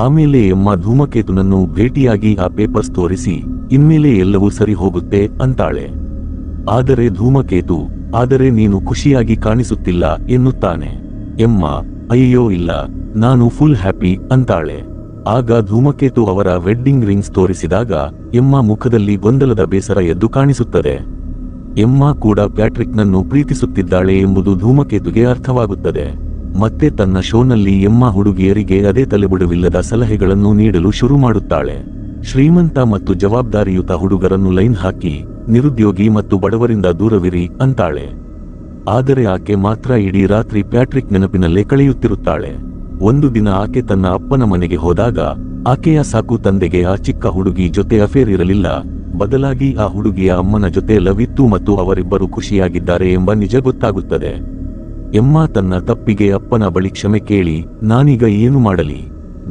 Speaker 1: ಆಮೇಲೆ ಎಮ್ಮ ಧೂಮಕೇತುನನ್ನು ಭೇಟಿಯಾಗಿ ಆ ಪೇಪರ್ಸ್ ತೋರಿಸಿ, ಇನ್ಮೇಲೆ ಎಲ್ಲವೂ ಸರಿ ಹೋಗುತ್ತೆ ಅಂತಾಳೆ. ಆದರೆ ಧೂಮಕೇತು, ಆದರೆ ನೀನು ಖುಷಿಯಾಗಿ ಕಾಣಿಸುತ್ತಿಲ್ಲ ಎನ್ನುತ್ತಾನೆ. ಎಮ್ಮ, ಅಯ್ಯೋ ಇಲ್ಲ, ನಾನು ಫುಲ್ ಹ್ಯಾಪಿ ಅಂತಾಳೆ. ಆಗ ಧೂಮಕೇತು ಅವರ ವೆಡ್ಡಿಂಗ್ ರಿಂಗ್ಸ್ ತೋರಿಸಿದಾಗ ಎಮ್ಮ ಮುಖದಲ್ಲಿ ಗೊಂದಲದ ಬೇಸರ ಎದ್ದು ಕಾಣಿಸುತ್ತದೆ. ಎಮ್ಮ ಕೂಡ ಪ್ಯಾಟ್ರಿಕ್ನನ್ನು ಪ್ರೀತಿಸುತ್ತಿದ್ದಾಳೆ ಎಂಬುದು ಧೂಮಕೇತುಗೆ ಅರ್ಥವಾಗುತ್ತದೆ. ಮತ್ತೆ ತನ್ನ ಶೋನಲ್ಲಿ ಎಮ್ಮ ಹುಡುಗಿಯರಿಗೆ ಅದೇ ತಲೆಬುಡವಿಲ್ಲದ ಸಲಹೆಗಳನ್ನು ನೀಡಲು ಶುರು ಮಾಡುತ್ತಾಳೆ. ಶ್ರೀಮಂತ ಮತ್ತು ಜವಾಬ್ದಾರಿಯುತ ಹುಡುಗರನ್ನು ಲೈನ್ ಹಾಕಿ, ನಿರುದ್ಯೋಗಿ ಮತ್ತು ಬಡವರಿಂದ ದೂರವಿರಿ ಅಂತಾಳೆ. ಆದರೆ ಆಕೆ ಮಾತ್ರ ಇಡೀ ರಾತ್ರಿ ಪ್ಯಾಟ್ರಿಕ್ ನೆನಪಿನಲ್ಲೇ ಕಳೆಯುತ್ತಿರುತ್ತಾಳೆ. ಒಂದು ದಿನ ಆಕೆ ತನ್ನ ಅಪ್ಪನ ಮನೆಗೆ ಹೋದಾಗ ಆಕೆಯ ಸಾಕು ತಂದೆಗೆ ಆ ಚಿಕ್ಕ ಹುಡುಗಿ ಜೊತೆ ಅಫೇರ್ ಇರಲಿಲ್ಲ, ಬದಲಾಗಿ ಆ ಹುಡುಗಿಯ ಅಮ್ಮನ ಜೊತೆ ಲವ್ ಇತ್ತು ಮತ್ತು ಅವರಿಬ್ಬರು ಖುಷಿಯಾಗಿದ್ದಾರೆ ಎಂಬ ನಿಜ ಗೊತ್ತಾಗುತ್ತದೆ. ಎಮ್ಮ ತನ್ನ ತಪ್ಪಿಗೆ ಅಪ್ಪನ ಬಳಿ ಕ್ಷಮೆ ಕೇಳಿ, ನಾನೀಗ ಏನು ಮಾಡಲಿ,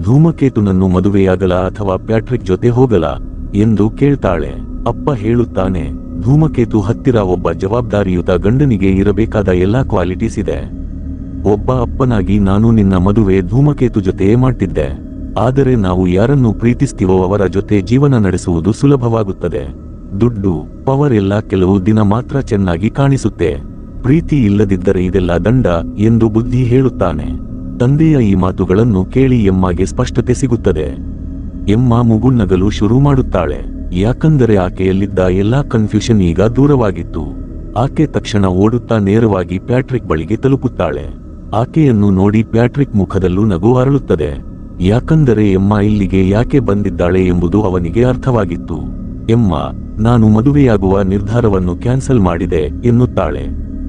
Speaker 1: ಧೂಮಕೇತುನನ್ನು ಮದುವೆಯಾಗಲ ಅಥವಾ ಪ್ಯಾಟ್ರಿಕ್ ಜೊತೆ ಹೋಗಲ ಎಂದು ಕೇಳ್ತಾಳೆ. ಅಪ್ಪ ಹೇಳುತ್ತಾನೆ, ಧೂಮಕೇತು ಹತ್ತಿರ ಒಬ್ಬ ಜವಾಬ್ದಾರಿಯುತ ಗಂಡನಿಗೆ ಇರಬೇಕಾದ ಎಲ್ಲಾ ಕ್ವಾಲಿಟೀಸ್ ಇದೆ. ಒಬ್ಬ ಅಪ್ಪನಾಗಿ ನಾನು ನಿನ್ನ ಮದುವೆ ಧೂಮಕೇತು ಜೊತೆಯೇ ಮಾಡ್ತಿದ್ದೆ. ಆದರೆ ನಾವು ಯಾರನ್ನು ಪ್ರೀತಿಸ್ತೀವೋ ಅವರ ಜೊತೆ ಜೀವನ ನಡೆಸುವುದು ಸುಲಭವಾಗುತ್ತದೆ. ದುಡ್ಡು, ಪವರ್ ಎಲ್ಲ ಕೆಲವು ದಿನ ಮಾತ್ರ ಚೆನ್ನಾಗಿ ಕಾಣಿಸುತ್ತೆ, ಪ್ರೀತಿ ಇಲ್ಲದಿದ್ದರೆ ಇದೆಲ್ಲ ದಂಡ ಎಂದು ಬುದ್ಧಿ ಹೇಳುತ್ತಾನೆ. ತಂದೆಯ ಈ ಮಾತುಗಳನ್ನು ಕೇಳಿ ಎಮ್ಮಗೆ ಸ್ಪಷ್ಟತೆ ಸಿಗುತ್ತದೆ. ಎಮ್ಮ ಮುಗುಳ್ನಗಲು ಶುರು ಮಾಡುತ್ತಾಳೆ, ಯಾಕಂದರೆ ಆಕೆಯಲ್ಲಿದ್ದ ಎಲ್ಲಾ ಕನ್ಫ್ಯೂಷನ್ ಈಗ ದೂರವಾಗಿತ್ತು. ಆಕೆ ತಕ್ಷಣ ಓಡುತ್ತಾ ನೇರವಾಗಿ ಪ್ಯಾಟ್ರಿಕ್ ಬಳಿಗೆ ತಲುಪುತ್ತಾಳೆ. ಆಕೆಯನ್ನು ನೋಡಿ ಪ್ಯಾಟ್ರಿಕ್ ಮುಖದಲ್ಲೂ ನಗು ಅರಳುತ್ತದೆ. ಯಾಕಂದರೆ ಎಮ್ಮ ಇಲ್ಲಿಗೆ ಯಾಕೆ ಬಂದಿದ್ದಾಳೆ ಎಂಬುದು ಅವನಿಗೆ ಅರ್ಥವಾಗಿತ್ತು. ಎಮ್ಮ, ನಾನು ಮದುವೆಯಾಗುವ ನಿರ್ಧಾರವನ್ನು ಕ್ಯಾನ್ಸಲ್ ಮಾಡಿದೆ ಎನ್ನುತ್ತಾಳೆ.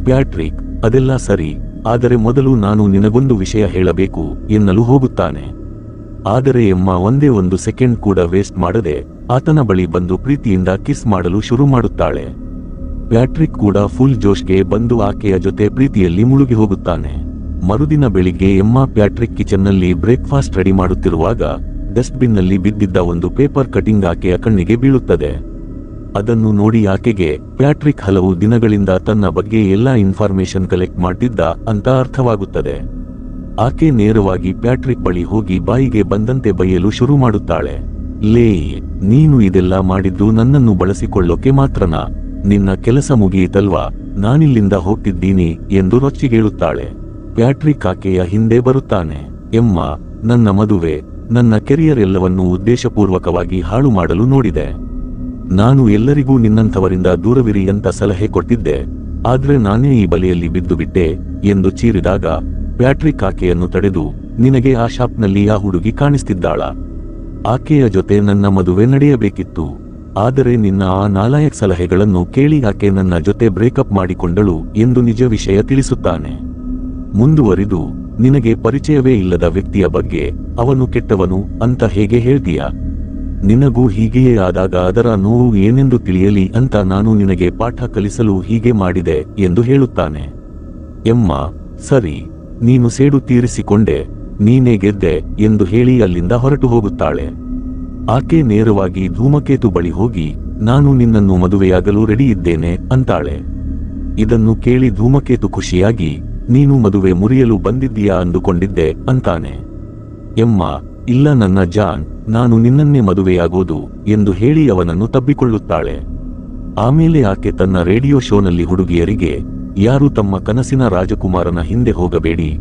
Speaker 1: ಪ್ಯಾಟ್ರಿಕ್, ಅದೆಲ್ಲ ಸರಿ, ಆದರೆ ಮೊದಲು ನಾನು ನಿನಗೊಂದು ವಿಷಯ ಹೇಳಬೇಕು ಎನ್ನಲು ಹೋಗುತ್ತಾನೆ. ಆದರೆ ಎಮ್ಮ ಒಂದೇ ಒಂದು ಸೆಕೆಂಡ್ ಕೂಡ ವೇಸ್ಟ್ ಮಾಡದೆ ಆತನ ಬಳಿ ಬಂದು ಪ್ರೀತಿಯಿಂದ ಕಿಸ್ ಮಾಡಲು ಶುರು ಮಾಡುತ್ತಾಳೆ. ಪ್ಯಾಟ್ರಿಕ್ ಕೂಡ ಫುಲ್ ಜೋಶ್ಗೆ ಬಂದು ಆಕೆಯ ಜೊತೆ ಪ್ರೀತಿಯಲ್ಲಿ ಮುಳುಗಿ ಹೋಗುತ್ತಾನೆ. ಮರುದಿನ ಬೆಳಿಗ್ಗೆ ಎಮ್ಮ ಪ್ಯಾಟ್ರಿಕ್ ಕಿಚನ್ನಲ್ಲಿ ಬ್ರೇಕ್ಫಾಸ್ಟ್ ರೆಡಿ ಮಾಡುತ್ತಿರುವಾಗ ಡಸ್ಟ್ಬಿನ್ನಲ್ಲಿ ಬಿದ್ದಿದ್ದ ಒಂದು ಪೇಪರ್ ಕಟಿಂಗ್ ಆಕೆಯ ಕಣ್ಣಿಗೆ ಬೀಳುತ್ತದೆ. ಅದನ್ನು ನೋಡಿ ಆಕೆಗೆ ಪ್ಯಾಟ್ರಿಕ್ ಹಲವು ದಿನಗಳಿಂದ ತನ್ನ ಬಗ್ಗೆ ಎಲ್ಲಾ ಇನ್ಫಾರ್ಮೇಶನ್ ಕಲೆಕ್ಟ್ ಮಾಡ್ತಿದ್ದ ಅಂತ ಅರ್ಥವಾಗುತ್ತದೆ. ಆಕೆ ನೇರವಾಗಿ ಪ್ಯಾಟ್ರಿಕ್ ಬಳಿ ಹೋಗಿ ಬಾಯಿಗೆ ಬಂದಂತೆ ಬೈಯಲು ಶುರು ಮಾಡುತ್ತಾಳೆ. ಲೇ, ನೀನು ಇದೆಲ್ಲ ಮಾಡಿದ್ದು ನನ್ನನ್ನು ಬಳಸಿಕೊಳ್ಳೋಕೆ ಮಾತ್ರನಾ? ನಿನ್ನ ಕೆಲಸ ಮುಗಿಯಿತಲ್ವಾ, ನಾನಿಲ್ಲಿಂದ ಹೋಗ್ತಿದ್ದೀನಿ ಎಂದು ರೊಚ್ಚಿಗೇಳುತ್ತಾಳೆ. ಪ್ಯಾಟ್ರಿಕ್ ಆಕೆಯ ಹಿಂದೆ ಬರುತ್ತಾನೆ. ಎಮ್ಮ, ನನ್ನ ಮದುವೆ, ನನ್ನ ಕೆರಿಯರ್ ಎಲ್ಲವನ್ನೂ ಉದ್ದೇಶಪೂರ್ವಕವಾಗಿ ಹಾಳು ಮಾಡಲು ನೋಡಿದೆ. ನಾನು ಎಲ್ಲರಿಗೂ ನಿನ್ನಂಥವರಿಂದ ದೂರವಿರಿ ಅಂತ ಸಲಹೆ ಕೊಟ್ಟಿದ್ದೆ, ಆದ್ರೆ ನಾನೇ ಈ ಬಲೆಯಲ್ಲಿ ಬಿದ್ದು ಬಿಟ್ಟೆ ಎಂದು ಚೀರಿದಾಗ ಪ್ಯಾಟ್ರಿಕ್ ಆಕೆಯನ್ನು ತಡೆದು, ನಿನಗೆ ಆ ಶಾಪ್ನಲ್ಲಿ ಆ ಹುಡುಗಿ ಕಾಣಿಸ್ತಿದ್ದಾಳ, ಆಕೆಯ ಜೊತೆ ನನ್ನ ಮದುವೆ ನಡೆಯಬೇಕಿತ್ತು. ಆದರೆ ನಿನ್ನ ಆ ನಾಲಾಯಕ್ ಸಲಹೆಗಳನ್ನು ಕೇಳಿ ಆಕೆ ನನ್ನ ಜೊತೆ ಬ್ರೇಕಪ್ ಮಾಡಿಕೊಂಡಳು ಎಂದು ನಿಜ ವಿಷಯ ತಿಳಿಸುತ್ತಾನೆ. ಮುಂದುವರಿದು, ನಿನಗೆ ಪರಿಚಯವೇ ಇಲ್ಲದ ವ್ಯಕ್ತಿಯ ಬಗ್ಗೆ ಅವನು ಕೆಟ್ಟವನು ಅಂತ ಹೇಗೆ ಹೇಳ್ತೀಯ? ನಿನಗೂ ಹೀಗೆಯೇ ಆದಾಗ ಅದರ ನೋವು ಏನೆಂದು ತಿಳಿಯಲಿ ಅಂತ ನಾನು ನಿನಗೆ ಪಾಠ ಕಲಿಸಲು ಹೀಗೆ ಮಾಡಿದೆ ಎಂದು ಹೇಳುತ್ತಾನೆ. ಎಮ್ಮ, ಸರಿ, ನೀನು ಸೇಡು ತೀರಿಸಿಕೊಂಡೆ, ನೀನೇ ಗೆದ್ದೆ ಎಂದು ಹೇಳಿ ಅಲ್ಲಿಂದ ಹೊರಟು ಹೋಗುತ್ತಾಳೆ. ಆಕೆ ನೇರವಾಗಿ ಧೂಮಕೇತು ಬಳಿ ಹೋಗಿ, ನಾನು ನಿನ್ನನ್ನು ಮದುವೆಯಾಗಲು ರೆಡಿ ಇದ್ದೇನೆ ಅಂತಾಳೆ. ಇದನ್ನು ಕೇಳಿ ಧೂಮಕೇತು ಖುಷಿಯಾಗಿ, ನೀನು ಮದುವೆ ಮುರಿಯಲು ಬಂದಿದ್ದೀಯಾ ಅಂದುಕೊಂಡಿದ್ದೆ ಅಂತಾನೆ. ಎಮ್ಮ, ಇಲ್ಲ ನನ್ನ ಜಾನ್, ನಾನು ನಿನ್ನನ್ನೇ ಮದುವೆಯಾಗೋದು ಎಂದು ಹೇಳಿ ಅವನನ್ನು ತಬ್ಬಿಕೊಳ್ಳುತ್ತಾಳೆ. ಆಮೇಲೆ ಆಕೆ ತನ್ನ ರೇಡಿಯೋ ಶೋನಲ್ಲಿ ಹುಡುಗಿಯರಿಗೆ, ಯಾರು ತಮ್ಮ ಕನಸಿನ ರಾಜಕುಮಾರನ ಹಿಂದೆ ಹೋಗಬೇಡಿ,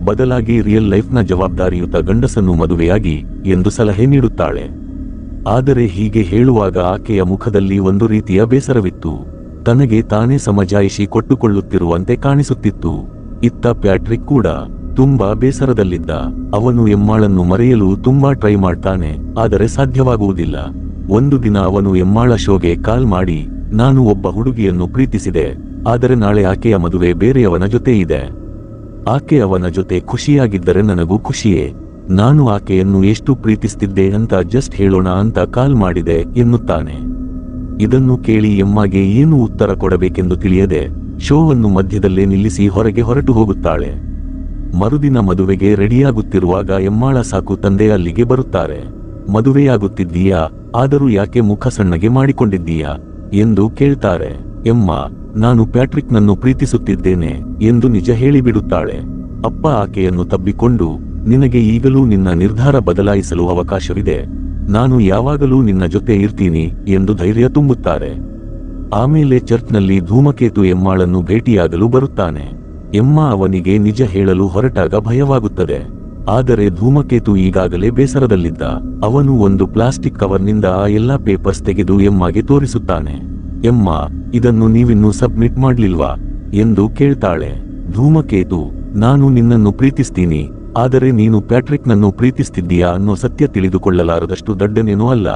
Speaker 1: ಬದಲಾಗಿ ರಿಯಲ್ ಲೈಫ್ನ ಜವಾಬ್ದಾರಿಯುತ ಗಂಡಸನ್ನು ಮದುವೆಯಾಗಿ ಎಂದು ಸಲಹೆ ನೀಡುತ್ತಾಳೆ. ಆದರೆ ಹೀಗೆ ಹೇಳುವಾಗ ಆಕೆಯ ಮುಖದಲ್ಲಿ ಒಂದು ರೀತಿಯ ಬೇಸರವಿತ್ತು. ತನಗೆ ತಾನೇ ಸಮಜಾಯಿಷಿ ಕೊಟ್ಟುಕೊಳ್ಳುತ್ತಿರುವಂತೆ ಕಾಣಿಸುತ್ತಿತ್ತು. ಇತ್ತ ಪ್ಯಾಟ್ರಿಕ್ ಕೂಡ ತುಂಬಾ ಬೇಸರದಲ್ಲಿದ್ದ. ಅವನು ಎಮ್ಮಾಳನ್ನು ಮರೆಯಲು ತುಂಬಾ ಟ್ರೈ ಮಾಡ್ತಾನೆ, ಆದರೆ ಸಾಧ್ಯವಾಗುವುದಿಲ್ಲ. ಒಂದು ದಿನ ಅವನು ಎಮ್ಮಾಳ ಶೋಗೆ ಕಾಲ್ ಮಾಡಿ, ನಾನು ಒಬ್ಬ ಹುಡುಗಿಯನ್ನು ಪ್ರೀತಿಸಿದೆ, ಆದರೆ ನಾಳೆ ಆಕೆಯ ಮದುವೆ ಬೇರೆಯವನ ಜೊತೆ ಇದೆ. ಆಕೆ ಅವನ ಜೊತೆ ಖುಷಿಯಾಗಿದ್ದರೆ ನನಗೂ ಖುಷಿಯೇ. ನಾನು ಆಕೆಯನ್ನು ಎಷ್ಟು ಪ್ರೀತಿಸ್ತಿದ್ದೆ ಅಂತ ಜಸ್ಟ್ ಹೇಳೋಣ ಅಂತ ಕಾಲ್ ಮಾಡಿದೆ ಎನ್ನುತ್ತಾನೆ. ಇದನ್ನು ಕೇಳಿ ಎಮ್ಮಗೆ ಏನು ಉತ್ತರ ಕೊಡಬೇಕೆಂದು ತಿಳಿಯದೆ ಶೋವನ್ನು ಮಧ್ಯದಲ್ಲೇ ನಿಲ್ಲಿಸಿ ಹೊರಗೆ ಹೊರಟು ಹೋಗುತ್ತಾಳೆ. ಮರುದಿನ ಮದುವೆಗೆ ರೆಡಿಯಾಗುತ್ತಿರುವಾಗ ಎಮ್ಮಾಳ ಸಾಕು ತಂದೆ ಅಲ್ಲಿಗೆ ಬರುತ್ತಾರೆ. ಮದುವೆಯಾಗುತ್ತಿದ್ದೀಯಾ, ಆದರೂ ಯಾಕೆ ಮುಖ ಸಣ್ಣಗೆ ಮಾಡಿಕೊಂಡಿದ್ದೀಯಾ ಎಂದು ಕೇಳ್ತಾರೆ. ಎಮ್ಮ, ನಾನು ಪ್ಯಾಟ್ರಿಕ್ನನ್ನು ಪ್ರೀತಿಸುತ್ತಿದ್ದೇನೆ ಎಂದು ನಿಜ ಹೇಳಿಬಿಡುತ್ತಾಳೆ. ಅಪ್ಪ ಆಕೆಯನ್ನು ತಬ್ಬಿಕೊಂಡು, ನಿನಗೆ ಈಗಲೂ ನಿನ್ನ ನಿರ್ಧಾರ ಬದಲಾಯಿಸಲು ಅವಕಾಶವಿದೆ, ನಾನು ಯಾವಾಗಲೂ ನಿನ್ನ ಜೊತೆ ಇರ್ತೀನಿ ಎಂದು ಧೈರ್ಯ ತುಂಬುತ್ತಾರೆ. ಆಮೇಲೆ ಚರ್ಚ್ನಲ್ಲಿ ಧೂಮಕೇತು ಎಮ್ಮಾಳನ್ನು ಭೇಟಿಯಾಗಲು ಬರುತ್ತಾನೆ. ಎಮ್ಮ ಅವನಿಗೆ ನಿಜ ಹೇಳಲು ಹೊರಟಾಗ ಭಯವಾಗುತ್ತದೆ. ಆದರೆ ಧೂಮಕೇತು ಈಗಾಗಲೇ ಬೇಸರದಲ್ಲಿದ್ದ. ಅವನು ಒಂದು ಪ್ಲಾಸ್ಟಿಕ್ ಕವರ್ನಿಂದ ಆ ಎಲ್ಲಾ ಪೇಪರ್ಸ್ ತೆಗೆದು ಎಮ್ಮಗೆ ತೋರಿಸುತ್ತಾನೆ. ಎಮ್ಮ, ಇದನ್ನು ನೀವಿನ್ನೂ ಸಬ್ಮಿಟ್ ಮಾಡ್ಲಿಲ್ವಾ ಎಂದು ಕೇಳ್ತಾಳೆ. ಧೂಮಕೇತು, ನಾನು ನಿನ್ನನ್ನು ಪ್ರೀತಿಸ್ತೀನಿ, ಆದರೆ ನೀನು ಪ್ಯಾಟ್ರಿಕ್ನನ್ನು ಪ್ರೀತಿಸ್ತಿದ್ದೀಯಾ ಅನ್ನೋ ಸತ್ಯ ತಿಳಿದುಕೊಳ್ಳಲಾರದಷ್ಟು ದಡ್ಡನೇನೂ ಅಲ್ಲ.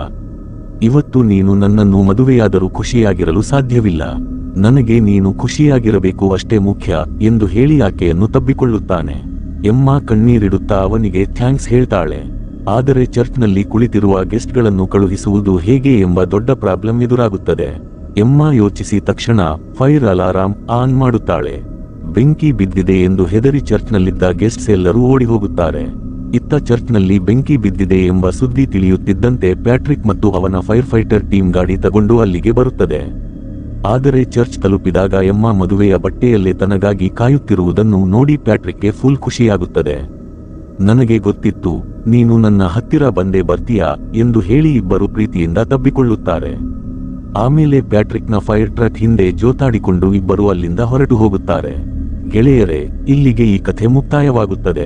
Speaker 1: ಇವತ್ತು ನೀನು ನನ್ನನ್ನು ಮದುವೆಯಾದರೂ ಖುಷಿಯಾಗಿರಲು ಸಾಧ್ಯವಿಲ್ಲ. ನನಗೆ ನೀನು ಖುಷಿಯಾಗಿರಬೇಕು ಅಷ್ಟೇ ಮುಖ್ಯ ಎಂದು ಹೇಳಿ ಆಕೆಯನ್ನು ತಬ್ಬಿಕೊಳ್ಳುತ್ತಾನೆ. ಎಮ್ಮ ಕಣ್ಣೀರಿಡುತ್ತಾ ಅವನಿಗೆ ಥ್ಯಾಂಕ್ಸ್ ಹೇಳ್ತಾಳೆ. ಆದರೆ ಚರ್ಚ್ನಲ್ಲಿ ಕುಳಿತಿರುವ ಗೆಸ್ಟ್ಗಳನ್ನು ಕಳುಹಿಸುವುದು ಹೇಗೆ ಎಂಬ ದೊಡ್ಡ ಪ್ರಾಬ್ಲಮ್ ಎದುರಾಗುತ್ತದೆ. ಎಮ್ಮ ಯೋಚಿಸಿ ತಕ್ಷಣ ಫೈರ್ ಅಲಾರಾಂ ಆನ್ ಮಾಡುತ್ತಾಳೆ. ಬೆಂಕಿ ಬಿದ್ದಿದೆ ಎಂದು ಹೆದರಿ ಚರ್ಚ್ನಲ್ಲಿದ್ದ ಗೆಸ್ಟ್ಸ್ ಎಲ್ಲರೂ ಓಡಿ ಹೋಗುತ್ತಾರೆ. ಇತ್ತ ಚರ್ಚ್ನಲ್ಲಿ ಬೆಂಕಿ ಬಿದ್ದಿದೆ ಎಂಬ ಸುದ್ದಿ ತಿಳಿಯುತ್ತಿದ್ದಂತೆ ಪ್ಯಾಟ್ರಿಕ್ ಮತ್ತು ಅವನ ಫೈರ್ ಫೈಟರ್ ಟೀಮ್ ಗಾಡಿ ತಗೊಂಡು ಅಲ್ಲಿಗೆ ಬರುತ್ತದೆ. ಆದರೆ ಚರ್ಚ್ ತಲುಪಿದಾಗ ಎಮ್ಮ ಮದುವೆಯ ಬಟ್ಟೆಯಲ್ಲೇ ತನಗಾಗಿ ಕಾಯುತ್ತಿರುವುದನ್ನು ನೋಡಿ ಪ್ಯಾಟ್ರಿಕ್ಗೆ ಫುಲ್ ಖುಷಿಯಾಗುತ್ತದೆ. ನನಗೆ ಗೊತ್ತಿತ್ತು, ನೀನು ನನ್ನ ಹತ್ತಿರ ಬಂದೇ ಬರ್ತೀಯಾ ಎಂದು ಹೇಳಿ ಇಬ್ಬರು ಪ್ರೀತಿಯಿಂದ ತಬ್ಬಿಕೊಳ್ಳುತ್ತಾರೆ. ಆಮೇಲೆ ಪ್ಯಾಟ್ರಿಕ್ನ ಫೈರ್ ಟ್ರಕ್ ಹಿಂದೆ ಜೋತಾಡಿಕೊಂಡು ಇಬ್ಬರು ಅಲ್ಲಿಂದ ಹೊರಟು ಹೋಗುತ್ತಾರೆ. ಗೆಳೆಯರೇ, ಇಲ್ಲಿಗೆ ಈ ಕಥೆ ಮುಕ್ತಾಯವಾಗುತ್ತದೆ.